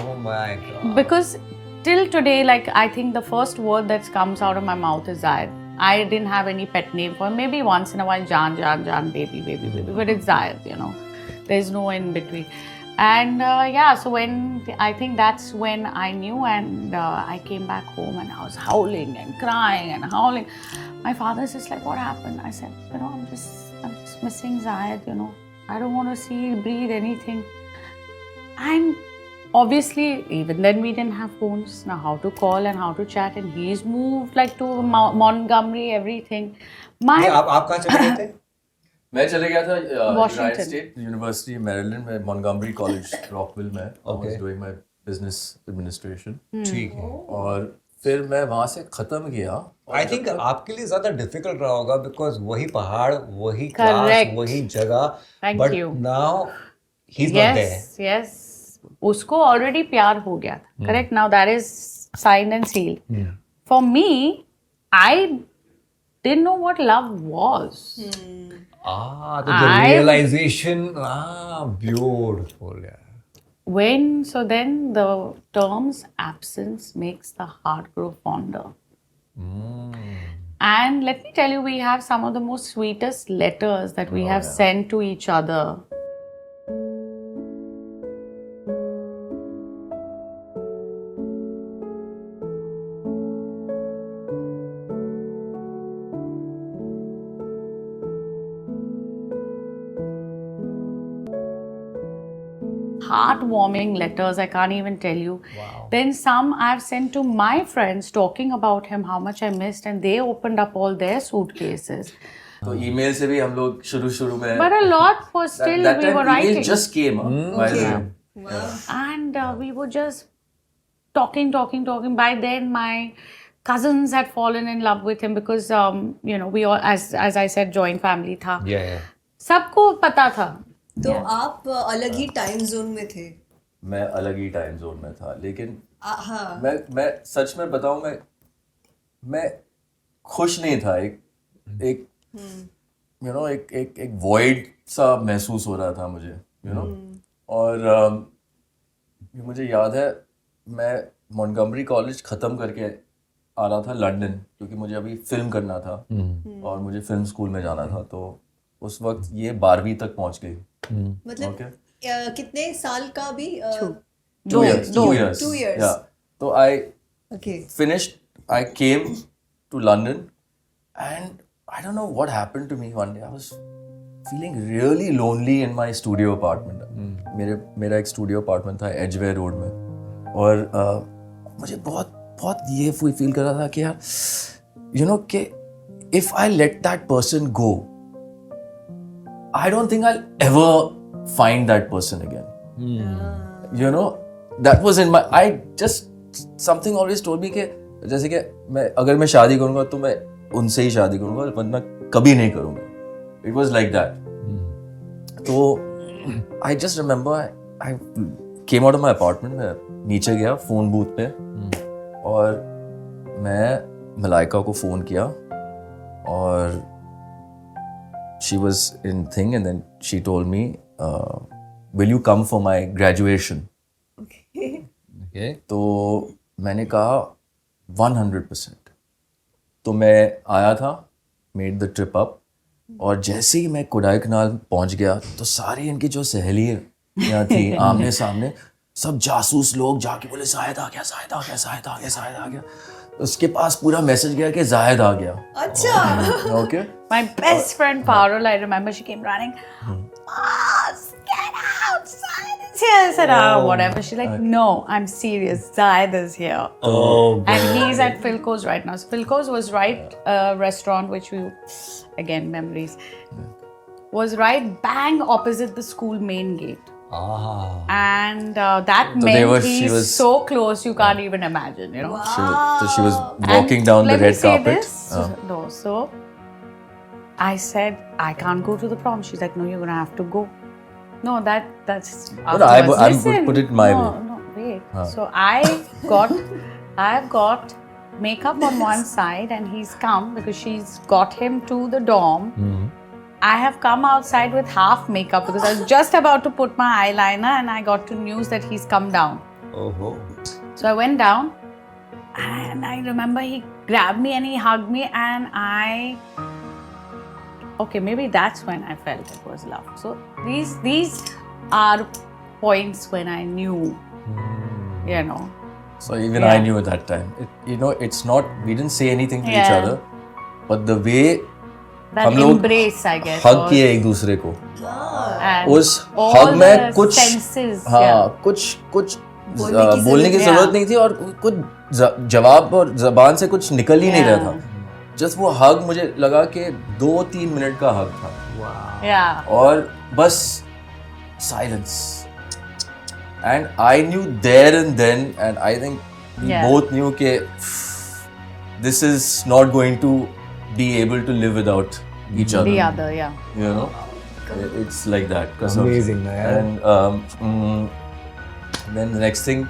[SPEAKER 5] oh my God.
[SPEAKER 2] Because till today, like, I think the first word that comes out of my mouth is Zayed. I didn't have any pet name for him. Maybe once in a while, Jaan, baby, but it's Zayed, There's no in between. And so when, I think that's when I knew, and I came back home and I was howling and crying and howling. My father's just like, what happened? I said, I'm just missing Zayed, I don't want to see, breathe, anything. And obviously, even then we didn't have phones. Now how to call and how to chat, and he's moved like to Montgomery, everything.
[SPEAKER 5] आप कहाँ चले गए थे?
[SPEAKER 1] मैं चले गया था
[SPEAKER 2] Washington.
[SPEAKER 1] United state university Maryland में, मॉन्टगमरी कॉलेज रॉकविल में. I was doing my business administration.
[SPEAKER 5] ठीक है.
[SPEAKER 1] और फिर मैं वहाँ से खत्म किया.
[SPEAKER 5] आई थिंक आपके लिए ज्यादा डिफिकल्ट रहा होगा, बिकॉज वही पहाड़, वही क्लास, वही जगह.
[SPEAKER 2] Thank you.
[SPEAKER 5] Now he is not there.
[SPEAKER 2] Yes. उसको ऑलरेडी प्यार हो गया था. Correct. Now that is signed and sealed. For me, I didn't know what love was.
[SPEAKER 5] The realization, beautiful, yeah.
[SPEAKER 2] Then the terms absence makes the heart grow fonder. And let me tell you, we have some of the most sweetest letters that we have sent to each other. Heartwarming letters, I can't even tell you.
[SPEAKER 5] Wow.
[SPEAKER 2] Then some I've sent to my friends talking about him, how much I missed, and they opened up all their suitcases.
[SPEAKER 1] तो email से भी हम लोग शुरू में.
[SPEAKER 2] But a lot was still
[SPEAKER 1] that
[SPEAKER 2] we were
[SPEAKER 1] time email
[SPEAKER 2] writing.
[SPEAKER 1] just came up. By the way.
[SPEAKER 2] And we were just talking. By then, my cousins had fallen in love with him because you know, we all, as I said, joint family था.
[SPEAKER 3] Yeah.
[SPEAKER 2] सबको पता था.
[SPEAKER 4] तो आप अलग ही time zone में थे.
[SPEAKER 1] मैं अलग ही टाइम जोन में था, लेकिन
[SPEAKER 4] हाँ.
[SPEAKER 1] मैं सच में बताऊं, मैं खुश नहीं था. एक यू नो एक वॉइड सा महसूस हो रहा था मुझे, यू नो. और मुझे याद है मैं मॉन्टगमरी कॉलेज ख़त्म करके आ रहा था लंदन, क्योंकि मुझे अभी फिल्म करना था और मुझे फिल्म स्कूल में जाना था. तो उस वक्त ये 12वीं तक पहुंच गई.
[SPEAKER 4] मतलब कितने साल का भी?
[SPEAKER 1] 2 years.
[SPEAKER 4] 2 years.
[SPEAKER 1] Yeah. So I finished. I came to London, and I don't know what happened to me one day. I was feeling really lonely in my studio apartment. मेरा एक स्टूडियो अपार्टमेंट था एजवे road में, और मुझे बहुत ये feel कर रहा था कि यार, यू नो, कि if I let that person go, I don't think I'll ever find that person again. You know, that was in my, I just, something always told me कि जैसे कि अगर मैं शादी करूंगा तो मैं उनसे ही शादी करूंगा, वरना कभी नहीं करूंगा. It was like that. तो I just remember I came out of my apartment, मैं नीचे गया फोन बूथ पे, और मैं मलाइका को फोन किया, और she was in thing, and then she told me, will you come for my graduation?
[SPEAKER 3] Okay.
[SPEAKER 1] तो मैंने कहा 100%. तो मैं आया था, made the trip up, और जैसे ही मैं कोडाई कनाल पहुंच गया तो सारी इनकी जो सहेलियाँ थी आमने सामने, सब जासूस लोग जाके बोले जायद आ गया, जायद आ गया, जायद आ गया, जायद आ गया. उसके पास पूरा मैसेज गया कि जायद आ गया.
[SPEAKER 4] अच्छा.
[SPEAKER 1] Okay.
[SPEAKER 2] My best friend Parul, I remember, she came running. Boss, get out! Zayed is here. I said, whatever. She's like, no, I'm serious. Zayed is here.
[SPEAKER 3] Oh,
[SPEAKER 2] And he's at Philco's right now. So Philco's was right, restaurant, which we, again, memories, was right bang opposite the school main gate. And that meant he's so close, you can't even imagine, you know.
[SPEAKER 1] She was walking down the red carpet.
[SPEAKER 2] No, so I said, I can't go to the prom. She's like, no, you're gonna have to go. No, that's afterwards.
[SPEAKER 1] I
[SPEAKER 2] Listen,
[SPEAKER 1] put it my way.
[SPEAKER 2] No, wait. So I've got makeup on one side, and he's come because she's got him to the dorm. I have come outside with half makeup because I was just about to put my eyeliner, and I got to news that he's come down. So I went down, and I remember he grabbed me and he hugged me, and okay, maybe that's when I felt it was love. So these are points when I knew, you know.
[SPEAKER 1] So even I knew at that time. It's not, we didn't say anything to each other, but the way
[SPEAKER 2] that
[SPEAKER 1] हम लोग
[SPEAKER 2] embrace, I guess,
[SPEAKER 1] हग किए एक दूसरे को,
[SPEAKER 2] and
[SPEAKER 1] उस
[SPEAKER 2] all
[SPEAKER 1] हग में
[SPEAKER 2] the
[SPEAKER 1] कुछ
[SPEAKER 2] senses,
[SPEAKER 1] कुछ बोलने की जरूरत नहीं थी, और कुछ जवाब और जबान से कुछ निकल ही नहीं रहा था. जस्ट वो हग मुझे लगा कि 2-3 मिनट का हग था, और बस silence. And I knew there and then, and I think we both knew कि this is not going to be able to live without each other.
[SPEAKER 2] The other, yeah.
[SPEAKER 1] You know, it's like that.
[SPEAKER 3] Amazing, man.
[SPEAKER 1] And then the next thing,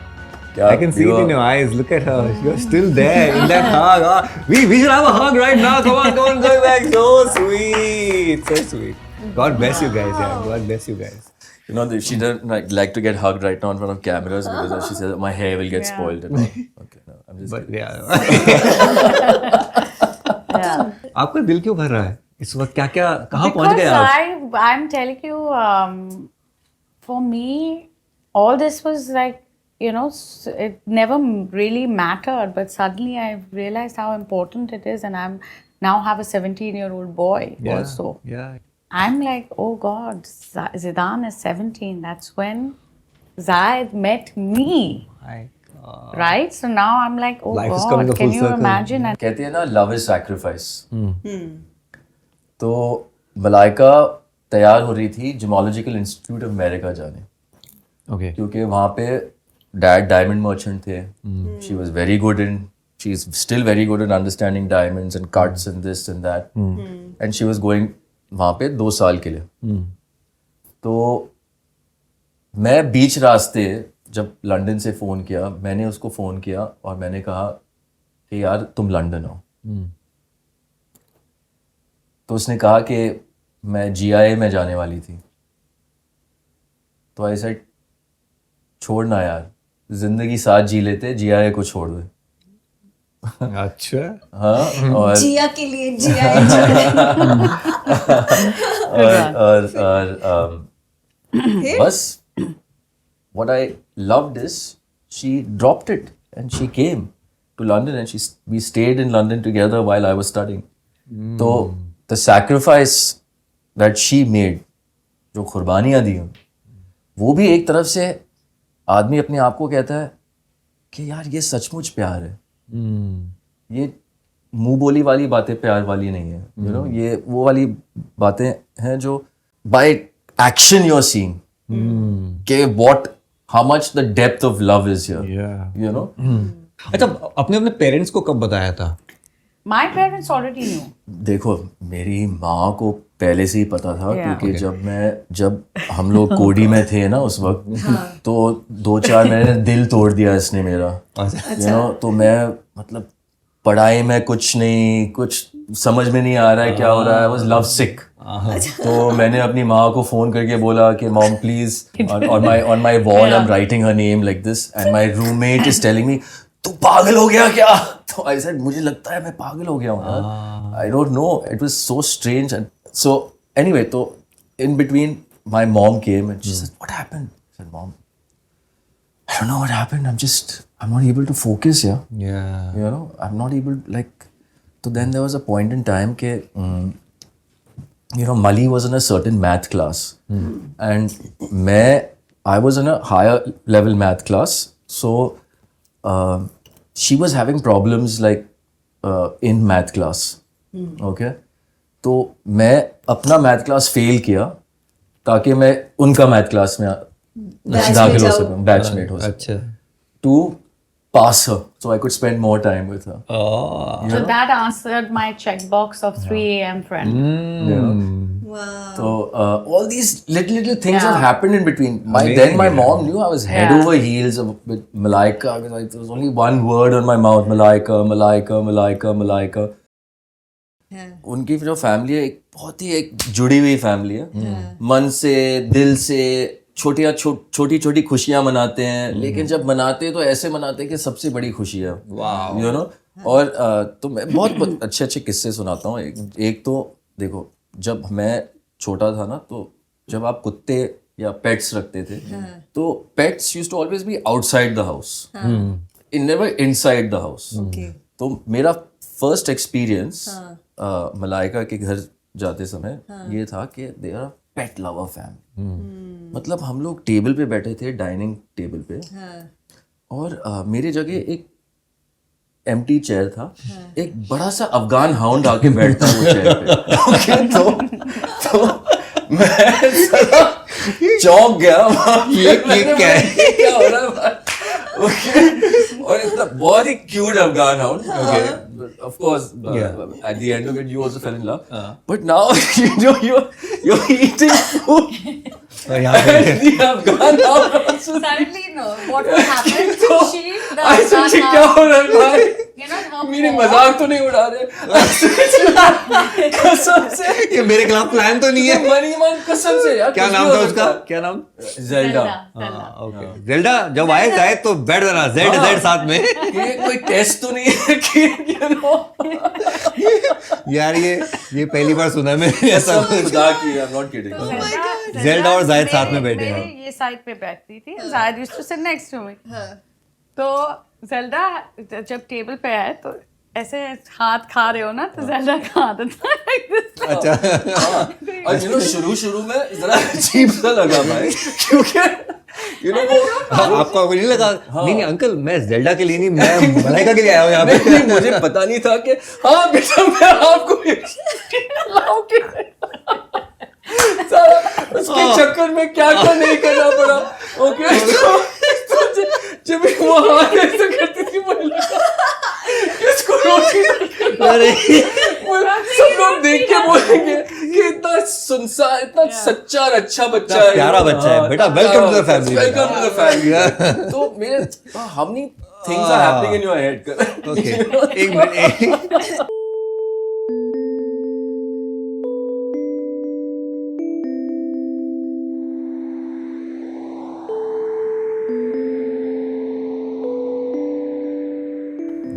[SPEAKER 3] I can see it in your eyes. Look at her. You're still there in that hug. We should have a hug right now. Come on, go back. So sweet, so sweet. God bless you guys. Yeah, God bless you guys.
[SPEAKER 1] You know, she doesn't like to get hugged right now in front of cameras because she says my hair will get spoiled. And all. Okay, no, I'm just.
[SPEAKER 3] But yeah. आपका दिल क्यों भर रहा है इस वक्त? क्या कहाँ पहुँच गए आप?
[SPEAKER 2] I'm telling you, for me, all this was like, you know, it never really mattered, but suddenly I realized how important it is, and I'm now have a 17-year-old boy also.
[SPEAKER 3] Yeah.
[SPEAKER 2] I'm like, oh God, Zidaan is 17. That's when Zayed met me. Right? So now I'm like, oh
[SPEAKER 3] Life
[SPEAKER 2] God, can you imagine? And
[SPEAKER 1] कहते हैं ना, love is sacrifice. तो मलाइका तैयार हो रही थी geological institute of America जाने.
[SPEAKER 3] Okay.
[SPEAKER 1] क्योंकि वहाँ पे डैड डायमंड मर्चेंट थे. She was very good in she's still very good at understanding diamonds and cuts and this and that. And she was going वहाँ पे 2 साल के लिए. तो मैं बीच रास्ते जब लंदन से फ़ोन किया, मैंने उसको फ़ोन किया और मैंने कहा कि यार तुम लंदन आओ. तो उसने कहा कि मैं GIA में जाने वाली थी. तो ऐसा छोड़ना यार, जिंदगी साथ जी लेते, GIA को छोड़ दे.
[SPEAKER 5] अच्छा.
[SPEAKER 1] हाँ. और
[SPEAKER 4] जिया के लिए जिया
[SPEAKER 1] और बस what I loved is she dropped it and she came to London and we stayed in London together while I was studying. तो the sacrifice that she made, जो कुर्बानियाँ दी, वो भी एक तरफ से आदमी अपने आप को कहता है कि यार ये सचमुच प्यार है. ये मुंह बोली वाली बातें प्यार वाली नहीं है. You know, ये वो वाली बातें हैं जो by action you're seeing कि how much the depth of love is here. You know.
[SPEAKER 5] अच्छा, अपने अपने पेरेंट्स को कब बताया था?
[SPEAKER 2] My parents already knew.
[SPEAKER 1] देखो, मेरी माँ को पहले से ही पता था क्योंकि जब हम लोग कोडी में थे ना उस वक्त, तो 2-4 महीने दिल तोड़ दिया इसने मेरा. You know, तो मैं मतलब पढ़ाई में कुछ समझ में नहीं आ रहा है क्या हो रहा है. I was love sick. तो मैंने अपनी माँ को फोन करके बोला कि mom please, on my wall I'm writing her name like this and my roommate is telling me तू पागल हो गया क्या? तो I said मुझे लगता है मैं पागल हो गया हूँ यार. I don't know, it was so strange. And so anyway, तो in between my mom came and she said what happened? I said mom, I don't know what happened, I'm not able to focus here. You know, I'm not able like. So then there was a point in time ke you know, Mali was in a certain math class and I was in a higher level math class, so she was having problems like in math class. Okay, तो मैं अपना math class fail किया ताकि मैं उनका math class में दाखिल हो सकूं, batchmate हो सकूं, to pass her, so I could spend more time with her.
[SPEAKER 2] So that answered my checkbox of 3 a.m. friend.
[SPEAKER 4] Wow.
[SPEAKER 1] So all these little things have happened in between. Then my mom knew I was head over heels with Malaika, because there was only one word on my mouth, Malaika, Malaika, Malaika, Malaika. उनकी जो family है एक बहुत ही एक जुड़ी हुई family है. मन से, दिल से छोटी छोटी खुशियां मनाते हैं, लेकिन जब मनाते हैं तो ऐसे मनाते हैं कि सबसे बड़ी खुशी है. You know? और तो मैं बहुत अच्छे किस्से सुनाता हूँ. एक तो देखो, जब मैं छोटा था ना, तो जब आप कुत्ते या पेट्स रखते थे, तो pets used to always be outside the house, never inside the house. तो मेरा फर्स्ट एक्सपीरियंस मलाइका के घर जाते समय ये था कि they are pet lover family. मतलब हम लोग टेबल पे बैठे थे, डाइनिंग टेबल पे, और मेरी जगह एक एम्प्टी चेयर था. एक बड़ा सा अफगान हाउंड आके बैठता वो चेयर पे. Okay, तो मैं चौंक गया. ये क्या हो रहा है भाई? Okay, और इतना बहुत ही cute Afghan hound. Okay, of course, at the end of it you also fell in love. But now you're eating food. And the Afghan hound also.
[SPEAKER 2] Suddenly, no. What will happen to she? The
[SPEAKER 1] I said, क्या हो रहा है भाई?
[SPEAKER 2] You know, her
[SPEAKER 1] मेरे
[SPEAKER 2] mom-
[SPEAKER 1] मजाक तो नहीं उड़ा रहे? कसम से
[SPEAKER 5] ये मेरे खिलाफ प्लान तो नहीं है.
[SPEAKER 1] मनीमान कसम से यार.
[SPEAKER 5] क्या नाम था उसका? क्या नाम?
[SPEAKER 1] ज़ेल्डा.
[SPEAKER 5] ओके, ज़ेल्डा जब आए तो बैठ जाना जेड साथ में.
[SPEAKER 1] कि कोई टेस्ट तो नहीं है कि you know.
[SPEAKER 5] यार ये पहली बार सुना है मैंने ऐसा.
[SPEAKER 1] मजाक ही है, I'm not kidding.
[SPEAKER 5] ज़ेल्डा और जायद साथ में बैठे हैं.
[SPEAKER 2] मेरे ये साइड पे बैठती थी. जायद used to sit next to me. तो ज़ेल्डा जब टेबल पे आए तो ऐसे हाथ खा रहे हो ना, तो ज़ेल्डा का आदत था like this.
[SPEAKER 5] अच्छा.
[SPEAKER 1] और you know, शुरू में जरा अजीब सा लगा भाई, क्योंकि you know वो
[SPEAKER 5] आपको नहीं लगा? नहीं अंकल, मैं ज़ेल्डा के लिए नहीं, मैं मलाइका के लिए आया हूँ यहाँ पे.
[SPEAKER 1] नहीं, मुझे पता नहीं था कि हाँ बेटा मैं आपको लाऊंगी. सारा उसके चक्कर में क्या नहीं करना पड़ा. ओके, तो जब वो हाथ ऐसे करती थी मुझे लगा
[SPEAKER 3] अरे
[SPEAKER 1] सब लोग देख के बोलेंगे कि इतना सुनसान, इतना सच्चा और अच्छा बच्चा है,
[SPEAKER 5] प्यारा बच्चा है बेटा, welcome to the family,
[SPEAKER 1] welcome to the family. तो मेरे how many things are happening in your head?
[SPEAKER 5] Okay, एक minute.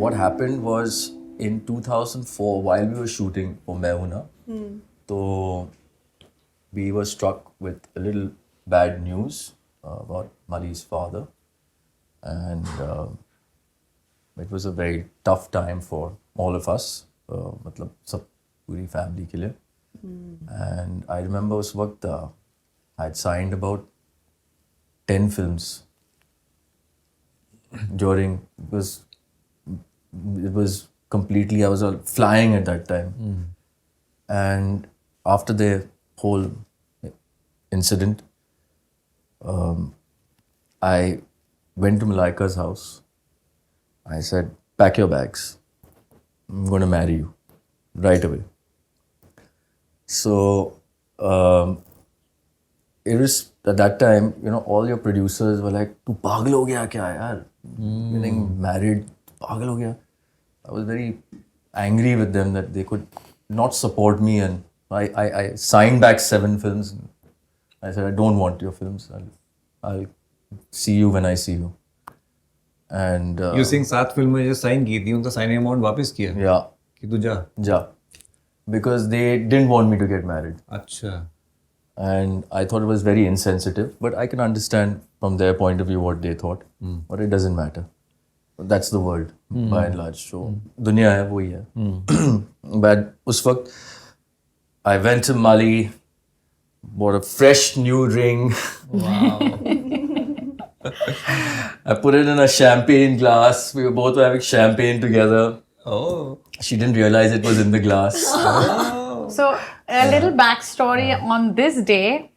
[SPEAKER 1] What happened was in 2004 while we were shooting for Main Hoon Na, so we were struck with a little bad news about Mali's father, and it was a very tough time for all of us, मतलब सब पूरी family के लिए, and I remember उस वक्त I had signed about 10 films during, it was completely, I was flying at that time. And after the whole incident, I went to Malaika's house. I said, pack your bags. I'm going to marry you right away. So it was at that time, you know, all your producers were like, "Tu pagal ho gaya kya yaar? Getting married, pagal ho gaya." I was very angry with them that they could not support me, and I signed back 7 films. I said, I don't want your films. I'll see you when I see you. And
[SPEAKER 5] You think 7 फिल्में जो sign की थी उनका sign amount वापस किया?
[SPEAKER 1] yeah,
[SPEAKER 5] कि तू जा।
[SPEAKER 1] because they didn't want me to get married.
[SPEAKER 5] अच्छा।
[SPEAKER 1] And I thought it was very insensitive, but I can understand from their point of view what they thought. But it doesn't matter. That's the world by and large. So दुनिया है वही है. But उस वक्त I went to Mali, bought a fresh new ring.
[SPEAKER 5] Wow.
[SPEAKER 1] I put it in a champagne glass. We were both having champagne together.
[SPEAKER 5] Oh.
[SPEAKER 1] She didn't realize it was in the glass.
[SPEAKER 2] So, a little backstory on this day.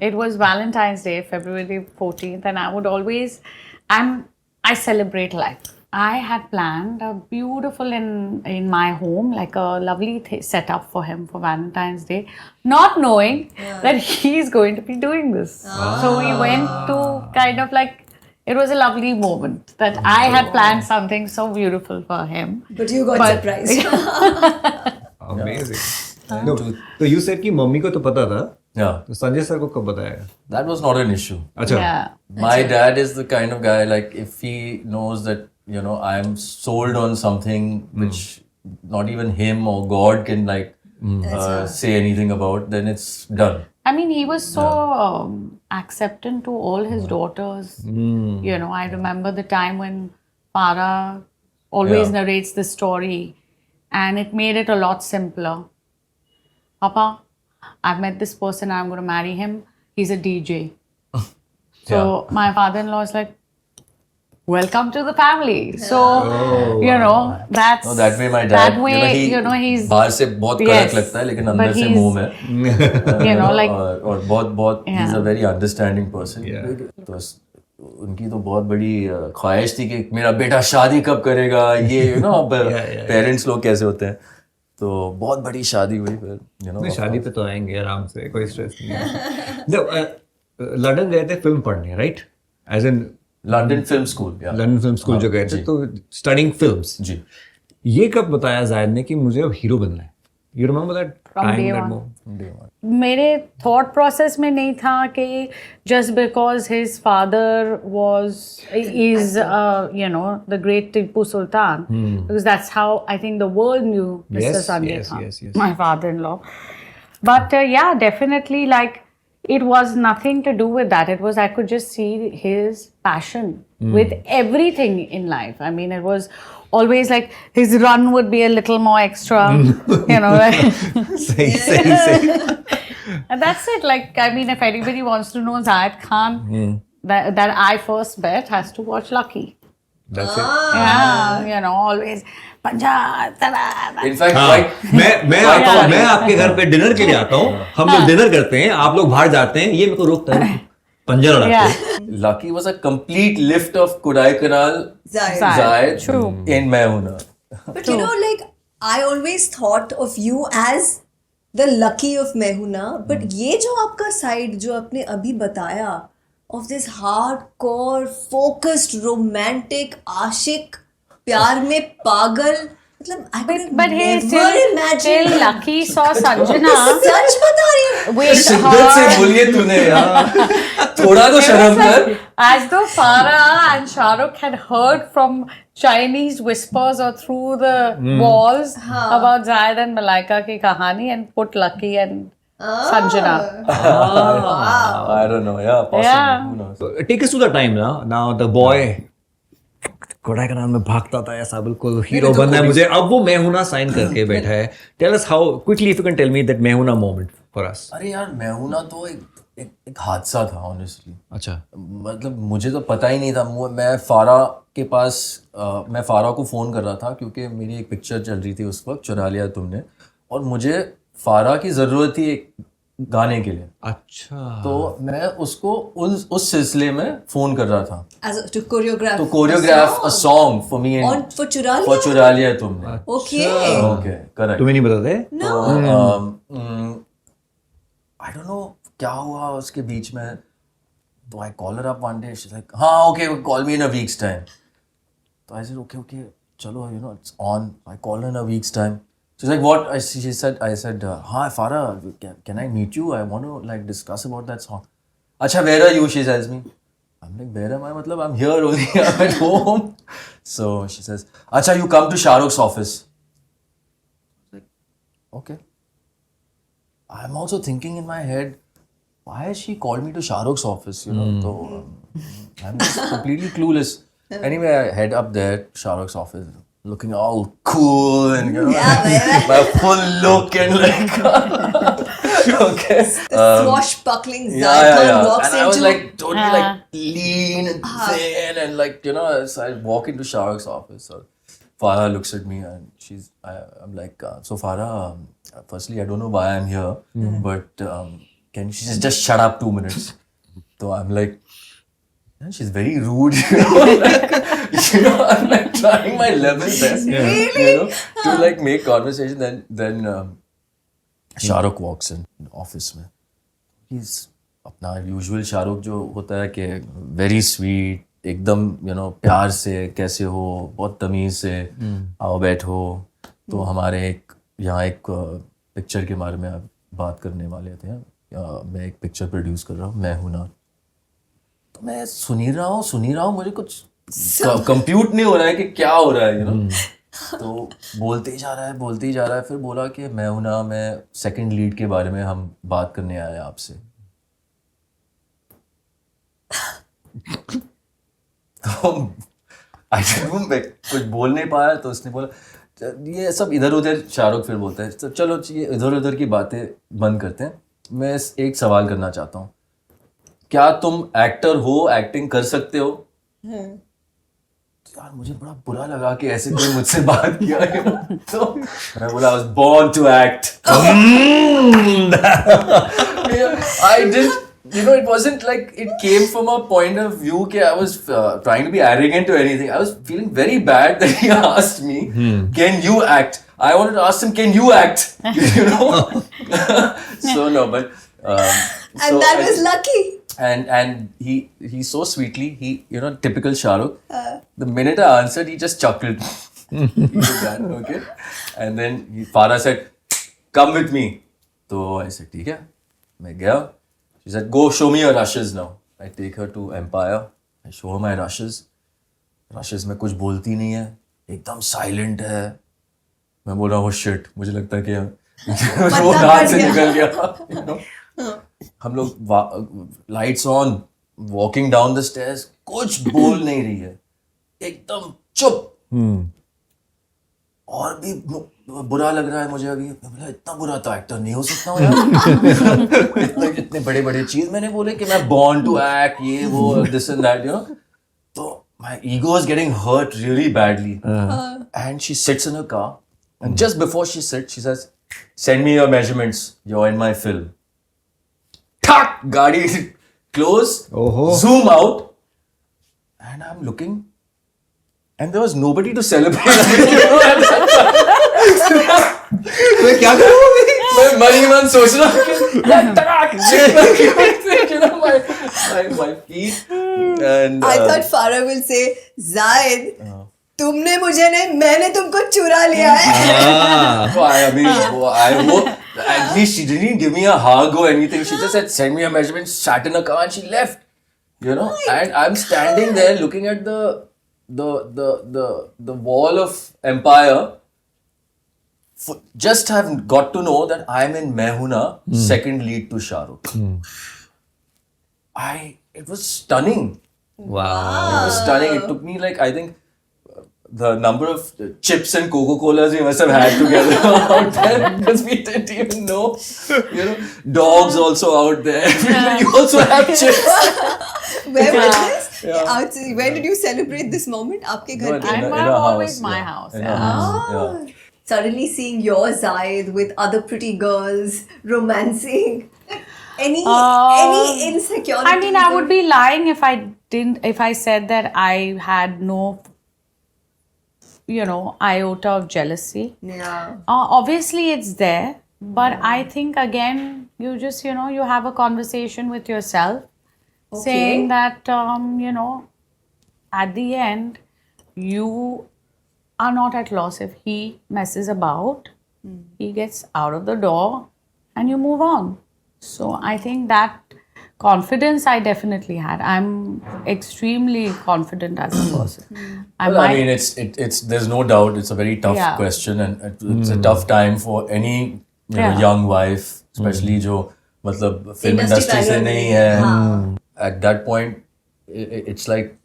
[SPEAKER 2] It was Valentine's Day, February 14th, and I would always, I celebrate life. I had planned a beautiful in my home, like a lovely setup for him for Valentine's Day, not knowing that he's going to be doing this. So we went to kind of like, it was a lovely moment that I had planned something so beautiful for him.
[SPEAKER 4] But you got surprised.
[SPEAKER 5] Amazing. No, तो you said कि mummy को तो पता था,
[SPEAKER 1] Yeah.
[SPEAKER 5] तो Sanjay sir को कब बताया?
[SPEAKER 1] That was not an issue.
[SPEAKER 5] अच्छा।
[SPEAKER 2] Yeah.
[SPEAKER 1] My dad is the kind of guy, like, if he knows that, you know, I'm sold on something which not even him or God can, like, say anything about, then it's done.
[SPEAKER 2] I mean, he was so acceptant to all his daughters. You know, I remember the time when Farah always narrates the story, and it made it a lot simpler. Papa, I've met this person, I'm going to marry him. He's a DJ. So my father-in-law is like, welcome to the family. So, you know, that's...
[SPEAKER 1] No, that way my dad,
[SPEAKER 2] that way, you know, he's...
[SPEAKER 1] बाहर से बहुत कड़क लगता है, लेकिन अंदर से मुंह में.
[SPEAKER 2] You know, like...
[SPEAKER 1] और बहुत he's a very understanding person. तो उनकी तो बहुत बड़ी ख्वाहिश थी कि मेरा बेटा शादी कब करेगा, ये, you know, पेरेंट्स लोग कैसे होते हैं. तो बहुत बड़ी शादी हुई फिर, you know.
[SPEAKER 5] शादी पे तो आएंगे आराम से, कोई स्ट्रेस नहीं है. लंदन गए थे फिल्म पढ़ने, right? As in
[SPEAKER 1] London film school.
[SPEAKER 5] London film school जो गए थे, तो स्टडिंग फिल्म्स.
[SPEAKER 1] जी.
[SPEAKER 5] ये कब बताया जायद ने कि मुझे अब हीरो बनना है? You remember that time, that moment?
[SPEAKER 2] मेरे thought process में नहीं था कि just because his father is you know, the great Tipu Sultan, because that's how I think the world knew Mr. Sanjay Khan, my father-in-law. But yeah, definitely, like, it was nothing to do with that. It was, I could just see his passion with everything in life. I mean, it was always like his run would be a little more extra, you know.
[SPEAKER 5] Sahi.
[SPEAKER 2] And that's it. Like, I mean, if anybody wants to know Zayed Khan, that I first met, has to watch Lucky.
[SPEAKER 5] That's it.
[SPEAKER 2] Yeah, you know, always Punjab.
[SPEAKER 1] In fact,
[SPEAKER 5] मैं आता हूँ, मैं आपके घर पे dinner के लिए आता हूँ, हम लोग डिनर करते हैं, आप लोग बाहर जाते हैं, ये मेरे को रोकता है, पंजा लड़ाते हैं.
[SPEAKER 1] Lucky was a complete lift of Kodaikanal, Zayed in Main Hoon Na.
[SPEAKER 4] But you know, like, I always thought of you as the lucky of Mehuna, but ये जो आपका side जो आपने अभी बताया of this hardcore, focused, romantic, आशिक, प्यार में पागल, मतलब I could have
[SPEAKER 2] But he
[SPEAKER 4] never imagined.
[SPEAKER 2] still lucky saw Sanjana.
[SPEAKER 4] सच बता रही हूँ.
[SPEAKER 2] with
[SPEAKER 1] शिद्दत से
[SPEAKER 2] her.
[SPEAKER 1] बोलिए तूने यार, थोड़ा तो शर्म कर.
[SPEAKER 2] As though Farah and Shah Rukh had heard from Chinese whispers or through the walls about Zayed and Malaika ki kahani and put Lucky and Sanjana.
[SPEAKER 1] I don't know, yeah, possibly.
[SPEAKER 2] Yeah.
[SPEAKER 1] Who knows?
[SPEAKER 3] Take us to the time now the boy Kodaikanal में भागता था ऐसा बिल्कुल hero बनना है मुझे, अब वो मैं हूं ना साइन करके बैठा है. Tell us how quickly if you can tell me that मैं हूं ना मोमेंट फॉर अस.
[SPEAKER 1] अरे यार, मैं हूं ना तो एक हादसा था ऑनेस्टली.
[SPEAKER 3] अच्छा.
[SPEAKER 1] मतलब मुझे तो पता ही नहीं था. मैं फारा के पास मैं फारा को फ़ोन कर रहा था क्योंकि मेरी एक पिक्चर चल रही थी उस वक्त, चुरा लिया तुमने, और मुझे फारा की ज़रूरत थी एक गाने के लिए.
[SPEAKER 3] अच्छा.
[SPEAKER 1] तो मैं उसको उस सिलसिले में फ़ोन कर रहा था.
[SPEAKER 4] To choreograph.
[SPEAKER 1] तो choreograph a song for me
[SPEAKER 4] On for चुरा लिया.
[SPEAKER 1] फॉर चुरा लिया तुमने.
[SPEAKER 4] Okay.
[SPEAKER 1] Okay, correct.
[SPEAKER 3] तुम्हें नहीं बताते?
[SPEAKER 4] No.
[SPEAKER 1] आई डोंट नो क्या हुआ उसके बीच में. तो I call her up one day, she is like हाँ okay call me in a week's time. तो आई सेड ओके चलो you know it's on. I call in a week's time. She is like what. I said हाँ Farah can I meet you, I want to like discuss about that song. अच्छा where are you, she says me. I'm like, where am I? Matlab, I'm here only. I'm at home. So she says, Acha, you come to Shah Rukh's office. I was like, okay. I'm also thinking in my head, why has she called me to Shah Rukh's office? You know, so I'm just completely clueless. Anyway, I head up there, Shah Rukh's office, looking all cool and you know, my full look and like. Okay.
[SPEAKER 4] The swashbuckling Zayed Khan walks
[SPEAKER 1] And I was
[SPEAKER 4] into.
[SPEAKER 1] like totally like lean and thin and like you know, so I walk into Shah Rukh's office. So Farah looks at me and I'm like, so Farah, firstly I don't know why I'm here, but can she just shut up 2 minutes? So I'm like, yeah, she's very rude, you know, like, you know, I'm like trying my level best, you know, to like make conversation. Then Shahrukh walks in office में. He's अपना usual Shahrukh जो होता है कि very sweet, एकदम you know प्यार से कैसे हो, बहुत तमीज़ से आओ बैठो. तो हमारे यहाँ एक पिक्चर के बारे में आप बात करने वाले थे. मैं एक पिक्चर प्रोड्यूस कर रहा हूँ, मैं हूं ना. तो मैं सुन ही रहा हूँ, मुझे कुछ कंप्यूट नहीं हो रहा है कि क्या हो रहा है, यू नो. तो बोलते ही जा रहा है. फिर बोला कि मैं हूं ना, मैं सेकंड लीड के बारे में हम बात करने आए हैं आपसे. तो मैं कुछ बोल नहीं पाया. तो उसने बोला ये सब इधर उधर. शाहरुख फिर बोलता है तो चलो ये इधर उधर की बातें बंद करते हैं. मैं एक सवाल करना चाहता हूँ, क्या तुम एक्टर हो, एक्टिंग कर सकते हो? यार मुझे बड़ा बुरा लगा कि ऐसे कोई मुझसे बात किया है. तो मैं बोला I was born to act. I didn't, you know, it wasn't like it came from a point of view कि I was trying to be arrogant or anything. I was feeling very bad that he asked me, can you act? I wanted to ask him, can you act? You know? So no, but
[SPEAKER 4] And that was lucky.
[SPEAKER 1] And he so sweetly, he, you know, typical Shah Rukh, the minute I answered, he just chuckled. He did that, okay? And then Farah said, come with me. So I said, ठीक है. मैं गया. She said, go show me your rushes now. I take her to Empire. I show her my rushes. Rushes में कुछ बोलती नहीं है, एकदम silent है. मैं बोल रहा हूँ shit, मुझे लगता है कि वो हाथ से निकल गया, you know. हम लोग lights on, walking down the stairs, कुछ बोल नहीं रही है, एकदम चुप. और भी बुरा लग रहा है मुझे अभी. बोला इतना बुरा तो एक्टर नहीं हो सकता हूँ यार. इतने बड़े बड़े चीज मैंने बोले कि मैं बॉर्न टू एक्ट, ये वो this and that, you know. तो my ego is getting hurt really badly. And she sits in her car and just before she sits she says, send me your measurements, you are in my film. Thak! Gaadi close, zoom out, and I'm looking. and there was nobody to celebrate.
[SPEAKER 5] मैं क्या करूँ अभी?
[SPEAKER 1] मैं money मन सोच रहा हूँ my feet and
[SPEAKER 4] I thought Farah will say, Zayed, तुमने मुझे नहीं, मैंने तुमको चुरा लिया है.
[SPEAKER 1] At least she didn't give me a hug or anything. She just said, send me a measurement, sat in a car and she left. You know, and I'm standing there looking at the wall of Empire. Just have got to know that I'm in Mehuna, second lead to Shah Rukh. It was stunning.
[SPEAKER 3] Wow.
[SPEAKER 1] It was stunning. It took me like, I think, the number of chips and Coca-Colas we must have had together out there because we didn't even know. You know, dogs also out there. You also have chips.
[SPEAKER 4] Where was this? Where did you celebrate this moment? आपके घर के?
[SPEAKER 2] Always my house.
[SPEAKER 4] Suddenly seeing your Zayed with other pretty girls romancing. Any insecurity?
[SPEAKER 2] I mean, I would be lying if I said that I had no, iota of jealousy.
[SPEAKER 4] Yeah.
[SPEAKER 2] Obviously it's there, but I think again, you just, you have a conversation with yourself, saying that, at the end, you are not at loss if he messes about. He gets out of the door and you move on. So I think that confidence I definitely had. I'm extremely confident as a person.
[SPEAKER 1] I mean, it's there's no doubt it's a very tough question and it's a tough time for any young wife, especially जो मतलब film industry से नहीं है. At that point, it's like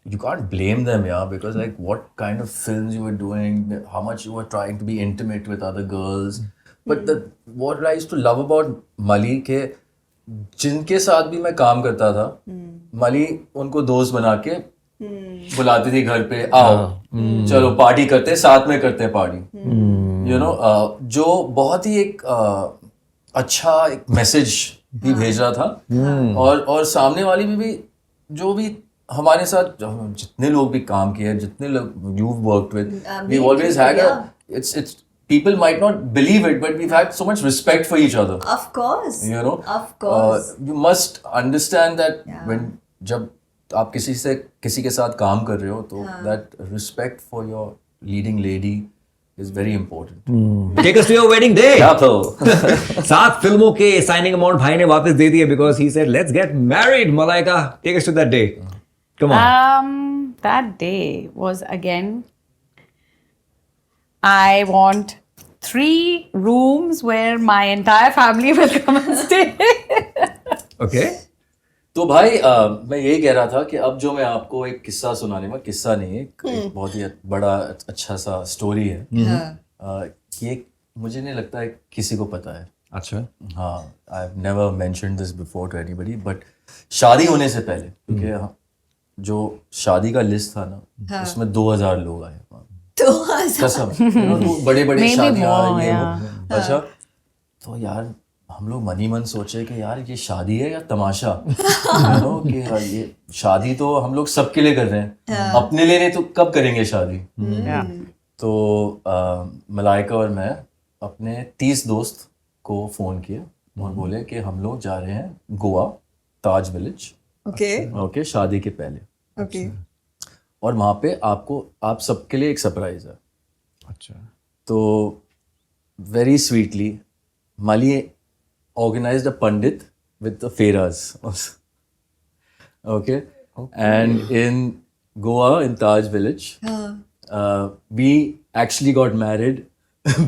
[SPEAKER 1] you can't blame them, because like what kind of films you were doing, how much you were trying to be intimate with other girls. But what I used to love about Mali के जिनके साथ भी मैं काम करता था, मली उनको दोस्त बना के बुलाती थी घर पे, आओ चलो पार्टी करते, साथ में करते पार्टी. जो बहुत ही एक अच्छा एक मैसेज भी भेज रहा था. और सामने वाली भी जो भी हमारे साथ जितने लोग भी काम किए, जितने लोग you've worked with, we've always had it's people might not believe it, but we've had so much respect for each other.
[SPEAKER 4] Of course.
[SPEAKER 1] Of course. You must understand that when जब आप किसी के साथ काम कर रहे हो, तो that respect for your leading lady is very important.
[SPEAKER 3] Take us to your wedding day. 7 फिल्मों के signing amount भाई ने वापस दे दिए because he said, let's get married, Malaika. Take us to that day. Come on.
[SPEAKER 2] That day was again, I want 3 rooms where my entire family will come and stay.
[SPEAKER 3] Okay.
[SPEAKER 1] तो भाई मैं यही कह रहा था कि अब जो मैं आपको एक किस्सा सुनाने में, किस्सा नहीं, एक बहुत ही बड़ा अच्छा सा स्टोरी है कि मुझे नहीं लगता है किसी को पता है.
[SPEAKER 3] अच्छा.
[SPEAKER 1] हाँ, I've never mentioned this before to anybody, but शादी होने से पहले, क्योंकि जो शादी का लिस्ट था ना, उसमें 2000 लोग आए.
[SPEAKER 4] 2000
[SPEAKER 1] कसम, बड़े शादियाँ ये. अच्छा, तो यार हम लोग मनी मन सोचे कि यार ये शादी है या तमाशा. कि ये शादी तो हम लोग सबके लिए कर रहे हैं, अपने लिए नहीं तो कब करेंगे शादी. तो मलाइका और मैं अपने 30 दोस्त को फोन किए और बोले कि हम लोग जा रहे हैं गोवा, ताज विलेज. ओके, शादी के पहले. और वहाँ पे आप सबके लिए एक सरप्राइज है.
[SPEAKER 3] अच्छा.
[SPEAKER 1] तो very sweetly Mali organized a pandit with the Feras. Okay. And in Goa, in Taj village, we actually got married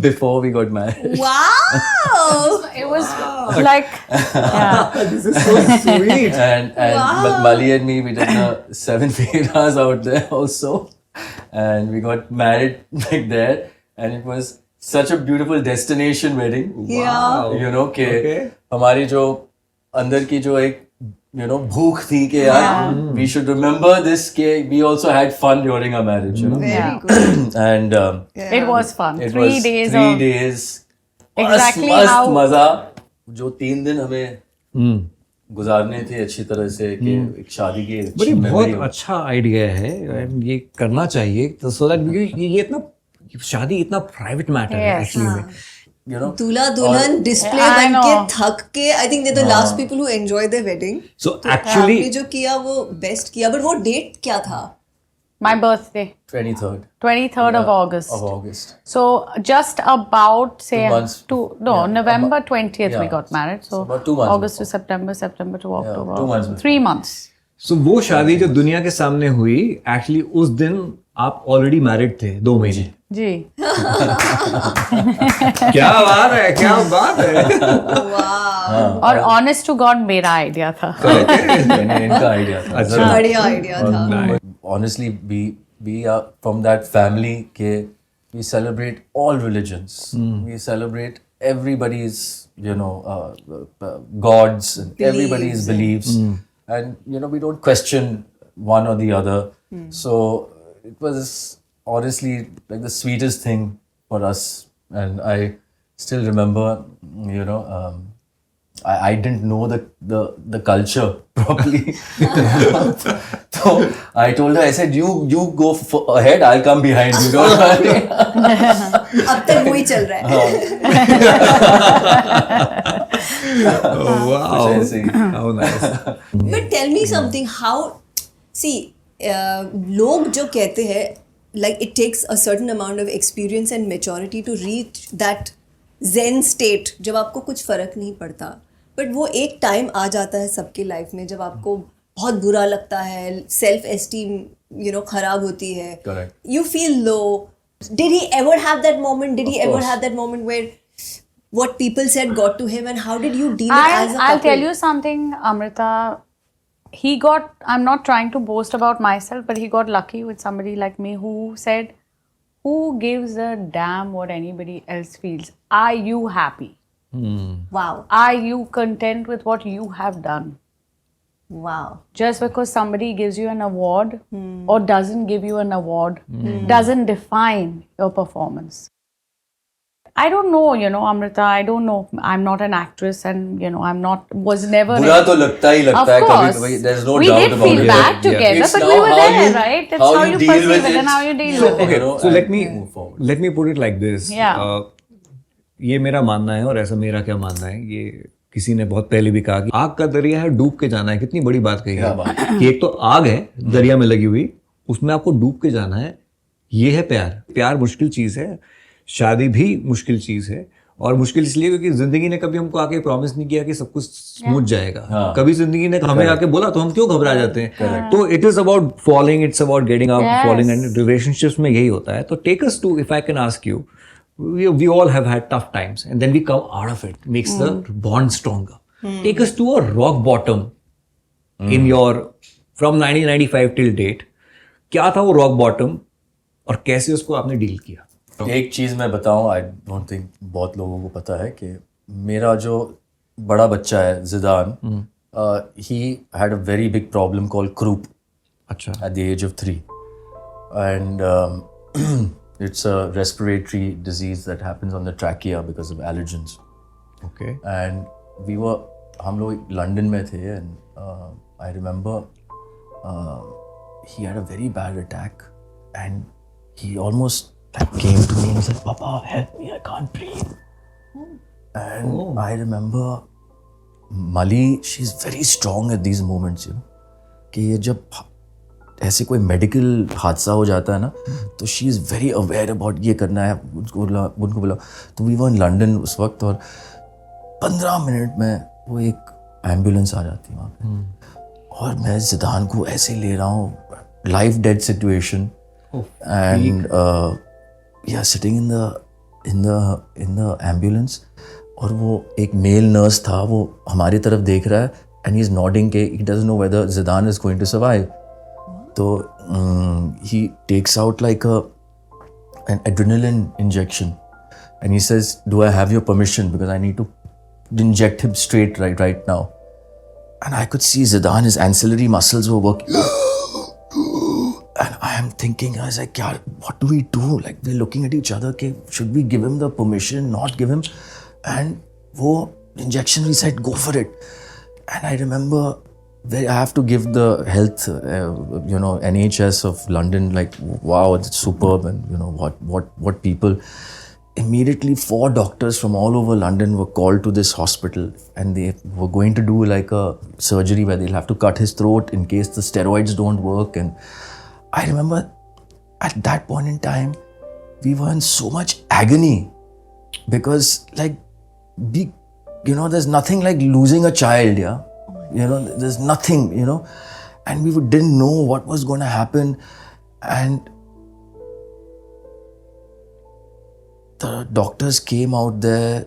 [SPEAKER 1] before we got married.
[SPEAKER 4] Wow!
[SPEAKER 2] It was like,
[SPEAKER 3] This is so sweet.
[SPEAKER 1] and Mali and me, we did 7 Feras out there also. And we got married like there. And it was such a beautiful destination wedding.
[SPEAKER 4] Wow.
[SPEAKER 1] कि हमारी जो अंदर की जो एक भूख थी कि यार we should remember this कि we also had fun during our marriage.
[SPEAKER 4] Very good.
[SPEAKER 1] And
[SPEAKER 2] it was fun.
[SPEAKER 1] it
[SPEAKER 2] 3
[SPEAKER 1] was
[SPEAKER 2] days
[SPEAKER 1] 3
[SPEAKER 2] of
[SPEAKER 1] days
[SPEAKER 2] exactly
[SPEAKER 1] मस्त
[SPEAKER 2] how
[SPEAKER 1] मजा, जो 3 दिन हमें गुजारने थे अच्छी तरह से कि एक शादी की
[SPEAKER 3] बट
[SPEAKER 1] अच्छी
[SPEAKER 3] ये बहुत
[SPEAKER 1] memory हो।
[SPEAKER 3] अच्छा आइडिया है and ये करना चाहिए तो सो दैट ये इतना शादी इतना प्राइवेट मैटर है
[SPEAKER 2] Yes.
[SPEAKER 3] एक्चुअली में.
[SPEAKER 1] You know,
[SPEAKER 4] दूल्हा दुल्हन डिस्प्ले
[SPEAKER 2] I
[SPEAKER 4] बन के
[SPEAKER 2] know.
[SPEAKER 4] थक के I think they the last people who enjoy the wedding.
[SPEAKER 3] So actually
[SPEAKER 4] आपने जो किया वो बेस्ट किया, बट वो डेट क्या था?
[SPEAKER 2] My birthday,
[SPEAKER 1] 23rd
[SPEAKER 2] 23rd of August.
[SPEAKER 1] of August.
[SPEAKER 2] So just about say
[SPEAKER 1] 2 months.
[SPEAKER 2] November 20th we
[SPEAKER 1] yeah.
[SPEAKER 2] got married. So
[SPEAKER 1] About 2 months
[SPEAKER 2] August to
[SPEAKER 1] before.
[SPEAKER 2] September, September to October.
[SPEAKER 1] 2 months before.
[SPEAKER 2] 3 months.
[SPEAKER 3] so वो शादी जो दुनिया के सामने हुई actually उस दिन आप ऑलरेडी मैरिड थे 2 महीने.
[SPEAKER 2] जी.
[SPEAKER 3] क्या बात है, क्या बात है.
[SPEAKER 2] और honest to God मेरा आइडिया था.
[SPEAKER 1] इनका आइडिया था.
[SPEAKER 3] अच्छा.
[SPEAKER 4] बढ़िया आइडिया था.
[SPEAKER 1] Honestly, we are from that family के we celebrate all religions. We celebrate everybody's, gods and everybody's beliefs. And, we don't question one or the other. So it was honestly like the sweetest thing for us. And I still remember, I didn't know the culture properly. So I told her, I said, you go ahead, I'll come behind you. Don't worry.
[SPEAKER 4] अब तक वही चल रहा है.
[SPEAKER 3] Wow.
[SPEAKER 1] ऐसे ही.
[SPEAKER 3] How nice.
[SPEAKER 4] But tell me something, how, see, लोग जो कहते हैं, like it takes a certain amount of experience and maturity to reach that zen state, जब आपको कुछ फर्क नहीं पड़ता. बट वो एक टाइम आ जाता है सबकी लाइफ में जब आपको बहुत बुरा लगता है, सेल्फ एस्टीम खराब होती है,
[SPEAKER 1] Correct.
[SPEAKER 4] you feel low. Did he ever have that moment? Did he ever have that moment where what people said got to him, and how did you deal it as a couple?
[SPEAKER 2] I'll tell you something, Amrita. I'm not trying to boast about myself, but he got lucky with somebody like me who said, who gives a damn what anybody else feels? Are you happy?
[SPEAKER 4] Wow.
[SPEAKER 2] Are you content with what you have done?
[SPEAKER 4] Wow.
[SPEAKER 2] Just because somebody gives you an award or doesn't give you an award doesn't define your performance. I don't know, Amrita, I don't know. I'm not an actress and, was never...
[SPEAKER 1] बुरा तो लगता ही लगता है
[SPEAKER 2] Of course.
[SPEAKER 1] कभी. There's no
[SPEAKER 2] we
[SPEAKER 1] doubt
[SPEAKER 2] did
[SPEAKER 1] about
[SPEAKER 2] feel
[SPEAKER 1] it.
[SPEAKER 2] bad together,
[SPEAKER 1] It's
[SPEAKER 2] but
[SPEAKER 1] now
[SPEAKER 2] we were
[SPEAKER 1] how
[SPEAKER 2] there,
[SPEAKER 1] you-
[SPEAKER 2] right? It's
[SPEAKER 1] how
[SPEAKER 2] how
[SPEAKER 1] you
[SPEAKER 2] you
[SPEAKER 1] deal
[SPEAKER 2] perceive
[SPEAKER 1] with
[SPEAKER 2] it
[SPEAKER 1] it.
[SPEAKER 2] and how you deal
[SPEAKER 1] So,
[SPEAKER 2] with it.
[SPEAKER 1] okay,
[SPEAKER 3] So
[SPEAKER 1] move forward.
[SPEAKER 3] let me put it like this.
[SPEAKER 2] Yeah.
[SPEAKER 3] ये मेरा मानना है और ऐसा मेरा क्या मानना है, ये किसी ने बहुत पहले भी कहा कि आग का दरिया है, डूब के जाना है. कितनी बड़ी बात कही है कि एक तो आग है दरिया में लगी हुई, उसमें आपको डूब के जाना है. ये है प्यार. प्यार मुश्किल चीज है, शादी भी मुश्किल चीज है. और मुश्किल इसलिए क्योंकि जिंदगी ने कभी हमको आके प्रॉमिस नहीं किया कि सब कुछ स्मूथ जाएगा. कभी जिंदगी ने हमें आके बोला तो हम क्यों घबरा जाते हैं. तो it is about falling, it's about getting out, falling. And relationships में यही होता है. तो take us to, if I can ask you, we all have had tough times and then we come out of it, makes the bond stronger. Take us to a rock bottom in your, from 1995 till date. क्या था वो rock bottom और कैसे उसको आपने deal किया?
[SPEAKER 1] एक चीज मैं बताऊं, आई डोंट थिंक बहुत लोगों को पता है कि मेरा जो बड़ा बच्चा है जिदान, he had a very big problem called croup
[SPEAKER 3] अच्छा.
[SPEAKER 1] at the age of 3, and it's a respiratory disease that happens on the trachea because of allergens.
[SPEAKER 3] Okay.
[SPEAKER 1] And हम लोग लंदन में थे, and I remember he had a very bad attack and he almost came to me and said, "Papa, help me, I can't breathe." And I remember Mali, she's very strong at these moments, कि ये जब ऐसे कोई medical हादसा हो जाता है ना, तो she is very aware about ये करना है, उनको बोला. तो वी वर इन लंदन उस वक्त, और 15 मिनट में वो एक एम्बुलेंस आ जाती है वहाँ पे, और मैं जिदान को ऐसे ले रहा हूँ, लाइफ डेड सिचुएशन, एंड या सिटिंग इन द एम्बुलेंस, और वो एक मेल नर्स था, वो हमारी तरफ देख रहा है, एंड ही इज़ नॉडिंग के he doesn't know whether Zidane is going to survive. So he takes out like an adrenaline injection, and he says, "Do I have your permission? Because I need to inject him straight right now." And I could see Zidaan, his ancillary muscles were working. And I am thinking, I was like, "Yeah, what do we do?" Like we're looking at each other. Okay, should we give him the permission? Not give him? And wo injection, we said, "Go for it." And I remember, I have to give the health, NHS of London, like, wow, it's superb. And what people, immediately 4 doctors from all over London were called to this hospital, and they were going to do like a surgery where they'll have to cut his throat in case the steroids don't work. And I remember at that point in time, we were in so much agony because, like, there's nothing like losing a child, yeah? There's nothing, and we didn't know what was going to happen. And the doctors came out there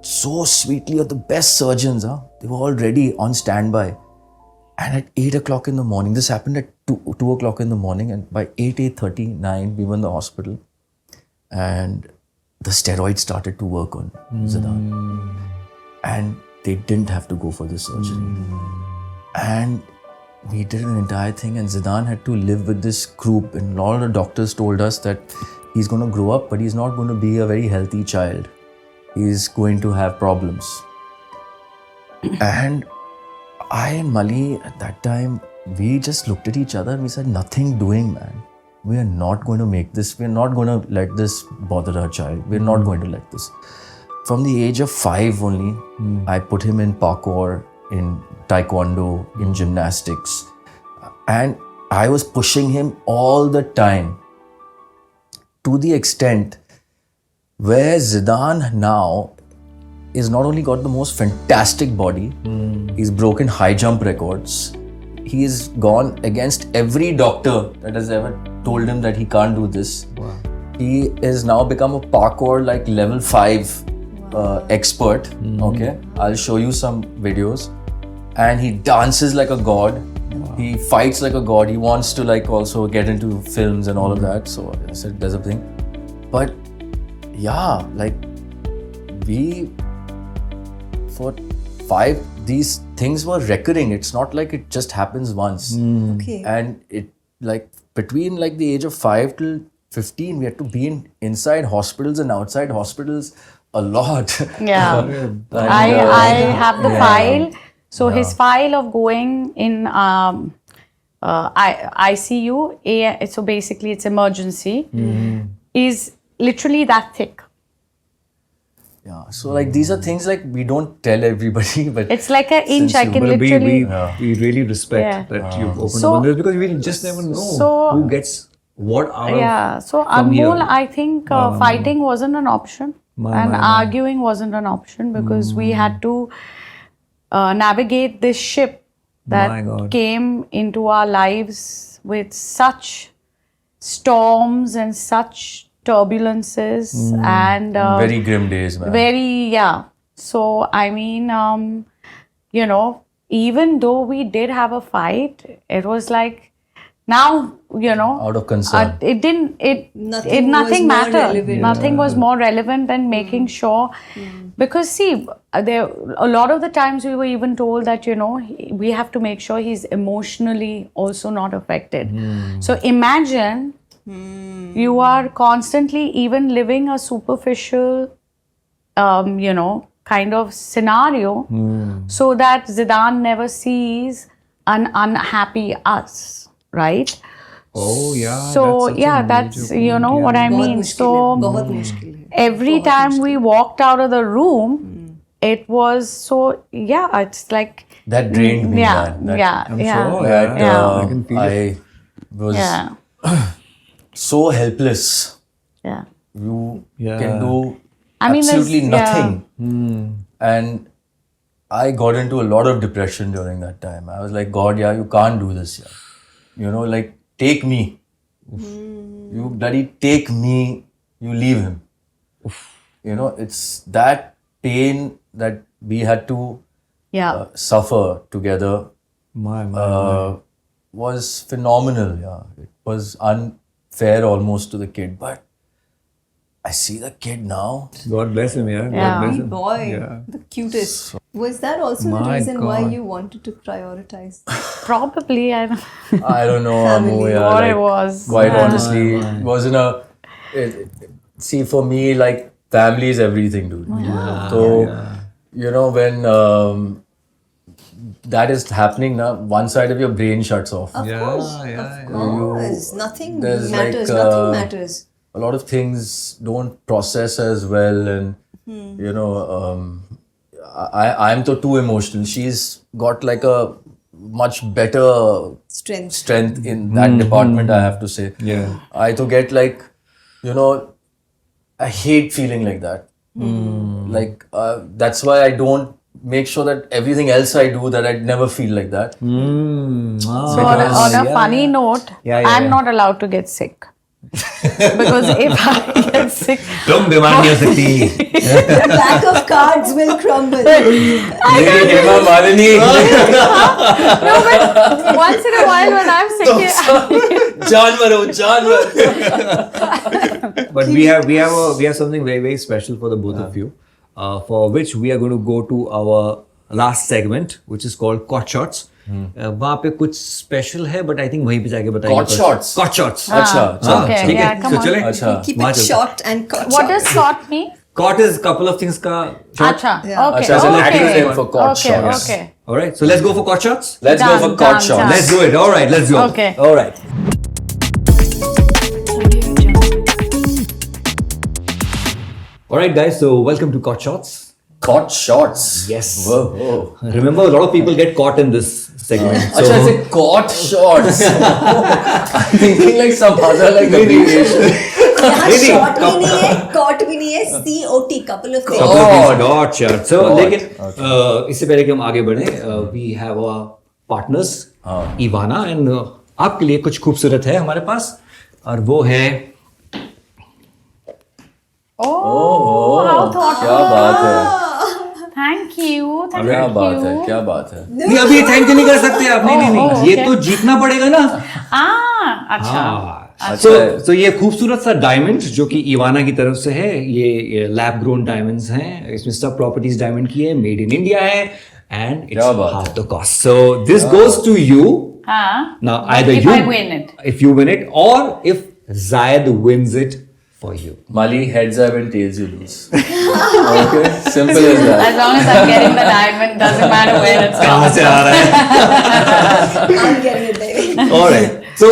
[SPEAKER 1] so sweetly, the best surgeons, they were all ready on standby. And at 8 o'clock in the morning, this happened at 2 o'clock in the morning, and by 8:30, 9, we were in the hospital, and the steroids started to work on Zidaan. And they didn't have to go for the surgery. And we did an entire thing, and Zidaan had to live with this group, and all the doctors told us that he's going to grow up, but he's not going to be a very healthy child. He's going to have problems. And I and Mali at that time, we just looked at each other and we said, nothing doing, man. We are not going to make this. We're not going to let this bother our child. We're not going to let this. From the age of 5 only, I put him in parkour, in taekwondo, in gymnastics. And I was pushing him all the time, to the extent where Zidaan now is not only got the most fantastic body, he's broken high jump records. He's gone against every doctor that has ever told him that he can't do this. Wow. He has now become a parkour like level 5 expert. Okay, I'll show you some videos. And he dances like a god. He fights like a god. He wants to like also get into films and all of that. So I said, there's a thing. But yeah, like for 5, these things were recurring. It's not like it just happens once.
[SPEAKER 4] Okay.
[SPEAKER 1] And it like between like the age of 5 till 15, we had to be inside hospitals and outside hospitals a lot.
[SPEAKER 2] Yeah.
[SPEAKER 1] And,
[SPEAKER 2] I have the file. So his file of going in ICU, so basically it's emergency, is literally that thick.
[SPEAKER 1] Yeah, so like these are things like we don't tell everybody, but
[SPEAKER 2] it's like an inch. I can literally.
[SPEAKER 5] We really respect that you've opened up on this, because we just never know who gets what out of.
[SPEAKER 2] Yeah, so Anmol, I think fighting wasn't an option, and arguing wasn't an option, because we had to navigate this ship that came into our lives with such storms and such turbulences and
[SPEAKER 1] very grim days, man.
[SPEAKER 2] So I mean, even though we did have a fight, it was like now,
[SPEAKER 1] out of concern.
[SPEAKER 2] Nothing mattered. Nothing was more relevant than making sure, because see, a lot of the times we were even told that, we have to make sure he's emotionally also not affected. So imagine you are constantly even living a superficial, kind of scenario, so that Zidaan never sees an unhappy us, right?
[SPEAKER 5] Oh yeah.
[SPEAKER 2] So that's what I mean. So every time we walked out of the room, it was so it's like
[SPEAKER 1] that drained me.
[SPEAKER 2] I
[SPEAKER 1] can feel it. Was so helpless.
[SPEAKER 2] Yeah.
[SPEAKER 1] You can do absolutely nothing. And I got into a lot of depression during that time. I was like, God, you can't do this. Like, take me. You bloody take me. You leave him. It's that pain that we had to suffer together. Was phenomenal. It was unfair almost to the kid, but I see the kid now.
[SPEAKER 5] God bless him, God bless him.
[SPEAKER 4] Boy, the cutest. Was that also the reason why you wanted to prioritize?
[SPEAKER 2] Probably, I
[SPEAKER 1] don't know,
[SPEAKER 2] what it was.
[SPEAKER 1] Quite honestly, it wasn't see, for me, like, family is everything, dude. So, when that is happening now, one side of your brain shuts off.
[SPEAKER 4] Of course. Nothing
[SPEAKER 1] There's
[SPEAKER 4] matters.
[SPEAKER 1] like,
[SPEAKER 4] Nothing matters.
[SPEAKER 1] A lot of things don't process as well, and you know, I'm too emotional. She's got like a much better strength in that department, I have to say.
[SPEAKER 5] Yeah.
[SPEAKER 1] I to get like, you know, I hate feeling like that. Like that's why I don't make sure that everything else I do that I'd never feel like that.
[SPEAKER 2] So on a funny note, I'm not allowed to get sick. Because if I get sick,
[SPEAKER 3] तुम बीमार नहीं हो सकती.
[SPEAKER 4] The pack of cards will crumble.
[SPEAKER 2] no, but once in a while when I'm sick,
[SPEAKER 3] But we have something very, very special for the both of you, for which we are going to go to our last segment, which is called Caught Shots. वहाँ पे कुछ special है, but I think वहीं पे जाके बताएंगे.
[SPEAKER 1] Caught shots.
[SPEAKER 3] Caught shots.
[SPEAKER 1] अच्छा.
[SPEAKER 2] okay,
[SPEAKER 3] ठीक
[SPEAKER 2] yeah,
[SPEAKER 3] है.
[SPEAKER 2] come
[SPEAKER 3] तो
[SPEAKER 2] on.
[SPEAKER 3] चले.
[SPEAKER 1] अच्छा.
[SPEAKER 4] Keep it short and caught.
[SPEAKER 2] What does caught mean?
[SPEAKER 3] Caught is couple of things का.
[SPEAKER 2] Acha,
[SPEAKER 4] Yeah.
[SPEAKER 2] okay,
[SPEAKER 1] Achha, so let's
[SPEAKER 2] okay.
[SPEAKER 1] do it for caught
[SPEAKER 2] Okay,
[SPEAKER 1] shots.
[SPEAKER 2] okay.
[SPEAKER 3] All right. So let's go for Caught Shots.
[SPEAKER 1] Let's go
[SPEAKER 2] Done,
[SPEAKER 1] for caught
[SPEAKER 2] done,
[SPEAKER 1] shots.
[SPEAKER 2] done.
[SPEAKER 3] Let's do it. All right. Let's go.
[SPEAKER 2] Okay.
[SPEAKER 3] All right. All right, guys. So welcome to Caught Shots.
[SPEAKER 1] Caught shots.
[SPEAKER 3] Yes.
[SPEAKER 1] Whoa.
[SPEAKER 3] Remember, a lot of people get caught in this segment.
[SPEAKER 1] Achha, I said caught shots. I'm thinking like some other like abbreviation.
[SPEAKER 4] यहाँ short भी नहीं है, caught भी नहीं है, COT, couple of things.
[SPEAKER 3] Caught Shots. So,
[SPEAKER 1] Caught.
[SPEAKER 3] लेकिन इससे पहले कि हम आगे बढ़े, we have our partners, Ivana, and आपके लिए कुछ खूबसूरत है हमारे पास, और वो है.
[SPEAKER 2] Oh, how thoughtful.
[SPEAKER 1] क्या बात है.
[SPEAKER 2] Thank you. Thank
[SPEAKER 1] क्या
[SPEAKER 2] you.
[SPEAKER 1] बात है. क्या बात है.
[SPEAKER 3] नहीं, अभी थैंक यू नहीं कर सकते आप. नहीं. ये तो जीतना पड़ेगा ना.
[SPEAKER 2] अच्छा.
[SPEAKER 3] So ये खूबसूरत सा डायमंड जो कि इवाना की तरफ से है, ये लैब ग्रोन डायमंड्स हैं, इसमें सब प्रॉपर्टीज डायमंड की है, मेड इन इंडिया है, and it's half the cost. So this goes to you. Now either
[SPEAKER 2] if
[SPEAKER 3] you
[SPEAKER 2] I win it.
[SPEAKER 3] if you win it, or if Zayed wins it for you.
[SPEAKER 1] Mali, heads up and tails you lose. Okay, simple as that.
[SPEAKER 2] As long as I'm getting the diamond, doesn't matter where it's
[SPEAKER 3] कहाँ से आ रहा है?
[SPEAKER 4] I'm getting it, baby.
[SPEAKER 3] All right. So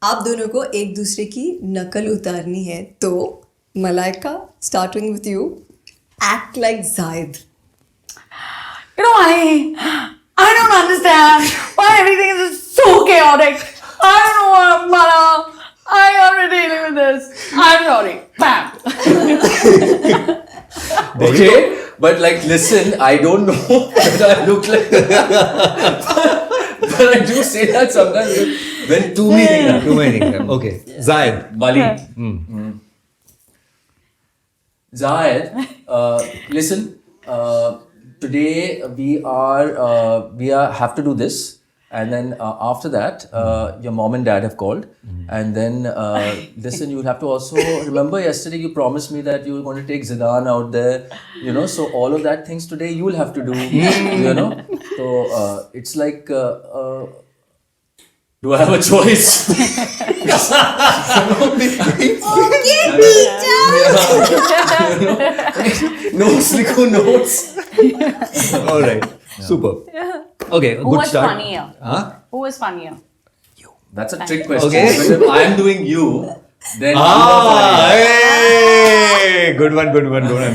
[SPEAKER 4] आप दोनों को एक दूसरे की नकल उतारनी है, तो Malaika, starting with you, act like Zayed.
[SPEAKER 2] You know, I don't understand why everything is so chaotic. I don't know what, Mala. I am dealing with this. I'm sorry. Bam.
[SPEAKER 1] Okay, but like, listen, I don't know whether I look like but I do say that sometimes when too many things happen.
[SPEAKER 3] too many. Okay, Zayed.
[SPEAKER 1] Mali. Zayed, listen, today we have to do this, and then after that, your mom and dad have called, and then listen, you'll have to also remember yesterday you promised me that you were going to take Zidaan out there, you know, so all of that things today you'll have to do, you know, so it's like do I have a choice? Notes, likho notes.
[SPEAKER 3] All right. Super. Okay,
[SPEAKER 2] Who
[SPEAKER 3] good
[SPEAKER 2] was
[SPEAKER 3] start.
[SPEAKER 2] funnier?
[SPEAKER 3] Huh?
[SPEAKER 2] Who was funnier?
[SPEAKER 1] That's a trick question.
[SPEAKER 3] Okay.
[SPEAKER 1] But if I'm doing you, then you are
[SPEAKER 3] hey, good one.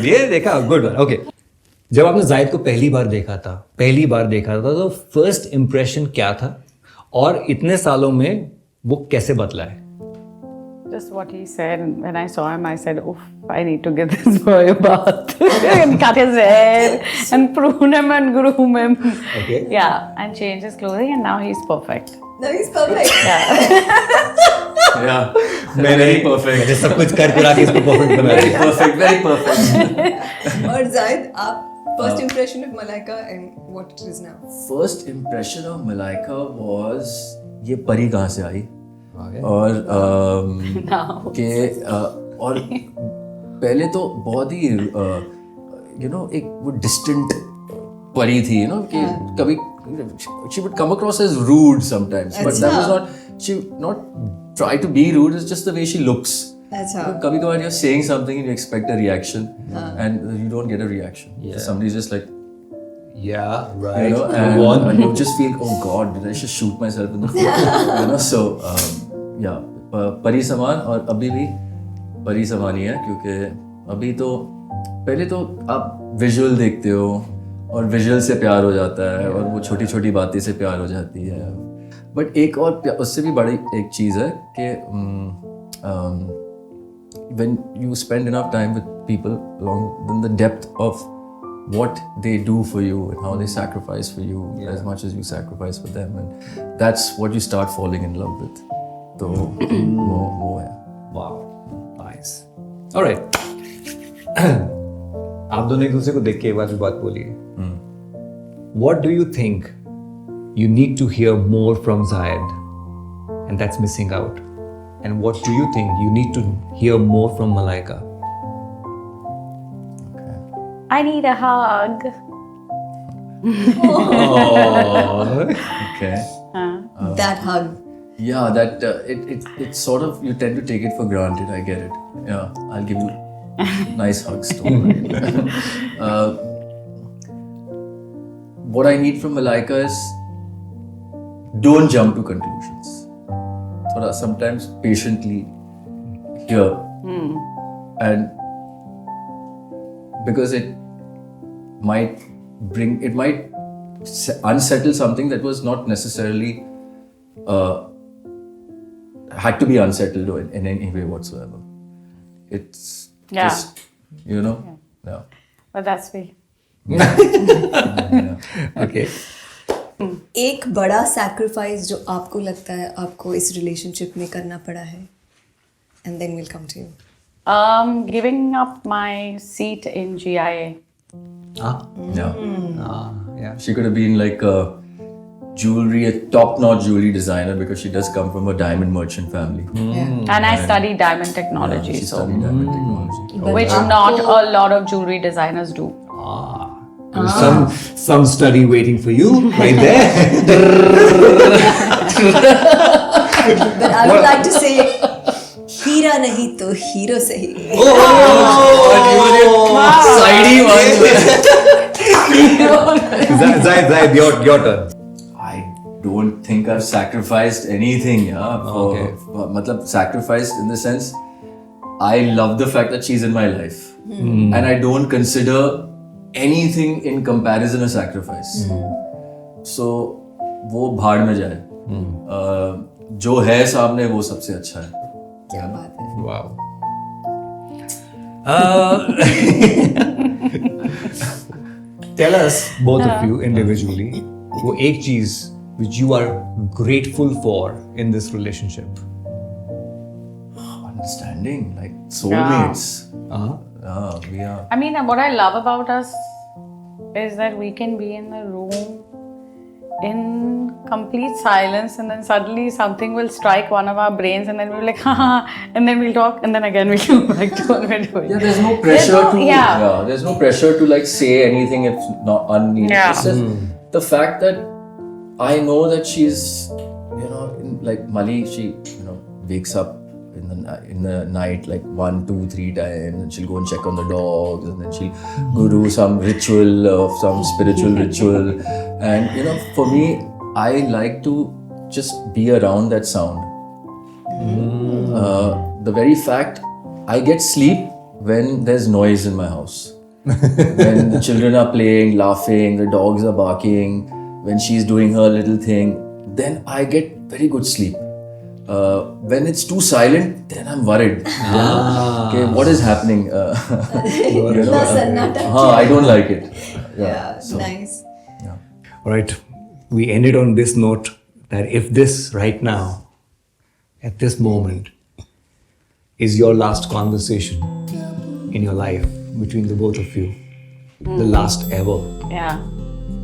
[SPEAKER 3] ये देखा, good one. Okay. जब आपने जायद को पहली बार देखा था तो फर्स्ट इम्प्रेशन क्या था, और इतने सालों में वो कैसे बदला है?
[SPEAKER 2] Just what he said. And when I saw him, I said, "Oof, I need to get this boy a bath and cut his hair and prune him and groom him."
[SPEAKER 3] Okay.
[SPEAKER 2] Yeah, and change his clothing, and now he's perfect.
[SPEAKER 4] Now he's perfect.
[SPEAKER 2] Yeah.
[SPEAKER 1] Yeah. Very perfect.
[SPEAKER 3] मैंने सब कुछ कर करा के इसको perfect बना
[SPEAKER 1] Very
[SPEAKER 3] दिया.
[SPEAKER 1] perfect. Very perfect.
[SPEAKER 4] और Zayed, आप first impression of Malaika and what it is now.
[SPEAKER 1] First impression of Malaika was ये परी कहाँ से आई? और के और पहले तो बहुत ही you know एक वो distant परी थी, you know, कि कभी she would come across as rude sometimes, but that was not, she not try to be rude, it's just the way she looks.
[SPEAKER 4] अच्छा.
[SPEAKER 1] कभी कभार you're saying something and you expect a reaction and you don't get a reaction. So somebody's just like,
[SPEAKER 5] Yeah,
[SPEAKER 1] You
[SPEAKER 5] right.
[SPEAKER 1] know, and you just feel, oh God, did I just shoot myself in the foot? You know, so yeah, परी समान और अभी भी परी समान ही है क्योंकि अभी तो पहले तो आप विजुअल देखते हो और विजुअल से प्यार हो जाता है और वो छोटी छोटी बातें से प्यार हो जाती है. बट एक और उससे भी बड़ी एक चीज़ है कि when you spend enough time with people along, then the depth of what they do for you and how they sacrifice for you as much as you sacrifice for them, and that's what you start falling in love with. So वो है.
[SPEAKER 5] Wow, nice. All right. आप दोनों एक दूसरे को देख के एक बार भी बात बोलिए. What do you think you need to hear more from Zayed, and that's missing out? And what do you think you need to hear more from Malaika?
[SPEAKER 2] I need a hug.
[SPEAKER 1] Okay.
[SPEAKER 4] That hug.
[SPEAKER 1] Yeah, that it's sort of, you tend to take it for granted. I get it. Yeah, I'll give you nice hugs too. What I need from Malaika is don't jump to conclusions. Thoda sometimes patiently hear, and because it might unsettle something that was not necessarily had to be unsettled in any way whatsoever. It's just, you know, yeah.
[SPEAKER 2] But that's me.
[SPEAKER 5] Okay.
[SPEAKER 4] एक बड़ा sacrifice जो आपको लगता है आपको इस relationship में करना पड़ा है, and then we'll come to you.
[SPEAKER 2] Giving up my seat in GIA.
[SPEAKER 5] Yeah.
[SPEAKER 1] She could have been like a top-notch jewelry designer because she does come from a diamond merchant family.
[SPEAKER 2] And I studied diamond technology,
[SPEAKER 1] She
[SPEAKER 2] so
[SPEAKER 1] studied diamond technology.
[SPEAKER 2] which not a lot of jewelry designers do.
[SPEAKER 5] There's some study waiting for you right there.
[SPEAKER 4] But I would like to say, हीरा नहीं तो hero सही.
[SPEAKER 1] Sidey one.
[SPEAKER 5] Zayed, your turn.
[SPEAKER 1] I don't think I've sacrificed anything.
[SPEAKER 5] Okay.
[SPEAKER 1] Matlab, sacrificed in the sense, I love the fact that she's in my life. And I don't consider anything in comparison a sacrifice. So, वो भाड़ में जाए. जो है सामने वो सबसे अच्छा है.
[SPEAKER 4] क्या बात है.
[SPEAKER 5] Wow. Tell us, both of you individually, वो एक चीज which you are grateful for in this relationship.
[SPEAKER 1] Understanding, like soulmates. We are.
[SPEAKER 2] I mean, what I love about us is that we can be in the room in complete silence, and then suddenly something will strike one of our brains, and then we'll be like, and then we'll talk, and then again we'll go back to what we're doing.
[SPEAKER 1] Yeah, there's no pressure there's no pressure to like say anything if not unneeded.
[SPEAKER 2] Yeah.
[SPEAKER 1] It's just the fact that I know that she's, you know, like Mali, she, you know, wakes up in the night like 1, 2, 3 times, and she'll go and check on the dogs, and then she'll go do some ritual of some spiritual ritual, and you know, for me, I like to just be around that sound. The very fact I get sleep when there's noise in my house, when the children are playing, laughing, the dogs are barking, when she's doing her little thing, then I get very good sleep. When it's too silent, then I'm worried. Okay, what is happening? You know, I don't like it.
[SPEAKER 4] Yeah, nice.
[SPEAKER 5] All right, we ended on this note that if this right now, at this moment, is your last conversation in your life between the both of you, the last ever,
[SPEAKER 2] Yeah.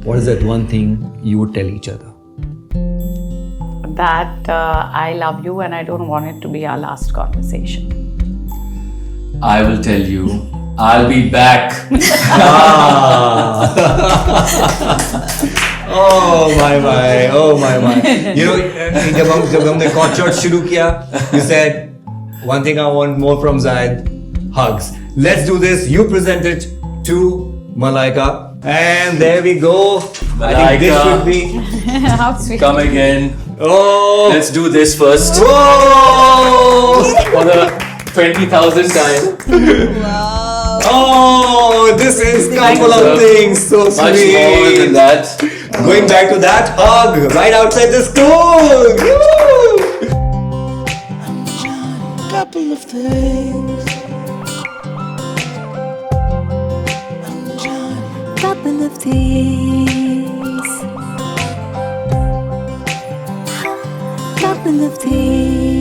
[SPEAKER 5] what is that one thing you would tell each other?
[SPEAKER 2] That I love you and I don't want it to be our last conversation.
[SPEAKER 1] I will tell you, I'll be back.
[SPEAKER 5] Oh my. You know, जब हमने concert शुरू किया, you said one thing I want more from Zayed, hugs. Let's do this. You present it to Malaika. And there we go. I think this
[SPEAKER 1] Malaika.
[SPEAKER 5] should be.
[SPEAKER 2] How sweet.
[SPEAKER 1] Come again.
[SPEAKER 5] Oh!
[SPEAKER 1] Let's do this first.
[SPEAKER 5] Whoa!
[SPEAKER 1] For the 20,000th time.
[SPEAKER 4] Wow.
[SPEAKER 5] Oh, this is couple of things. So
[SPEAKER 1] Much more than
[SPEAKER 5] sweet.
[SPEAKER 1] that.
[SPEAKER 5] Going back to that hug right outside the school. Woo!
[SPEAKER 6] Couple of things.
[SPEAKER 4] Couple of things. Couple of things.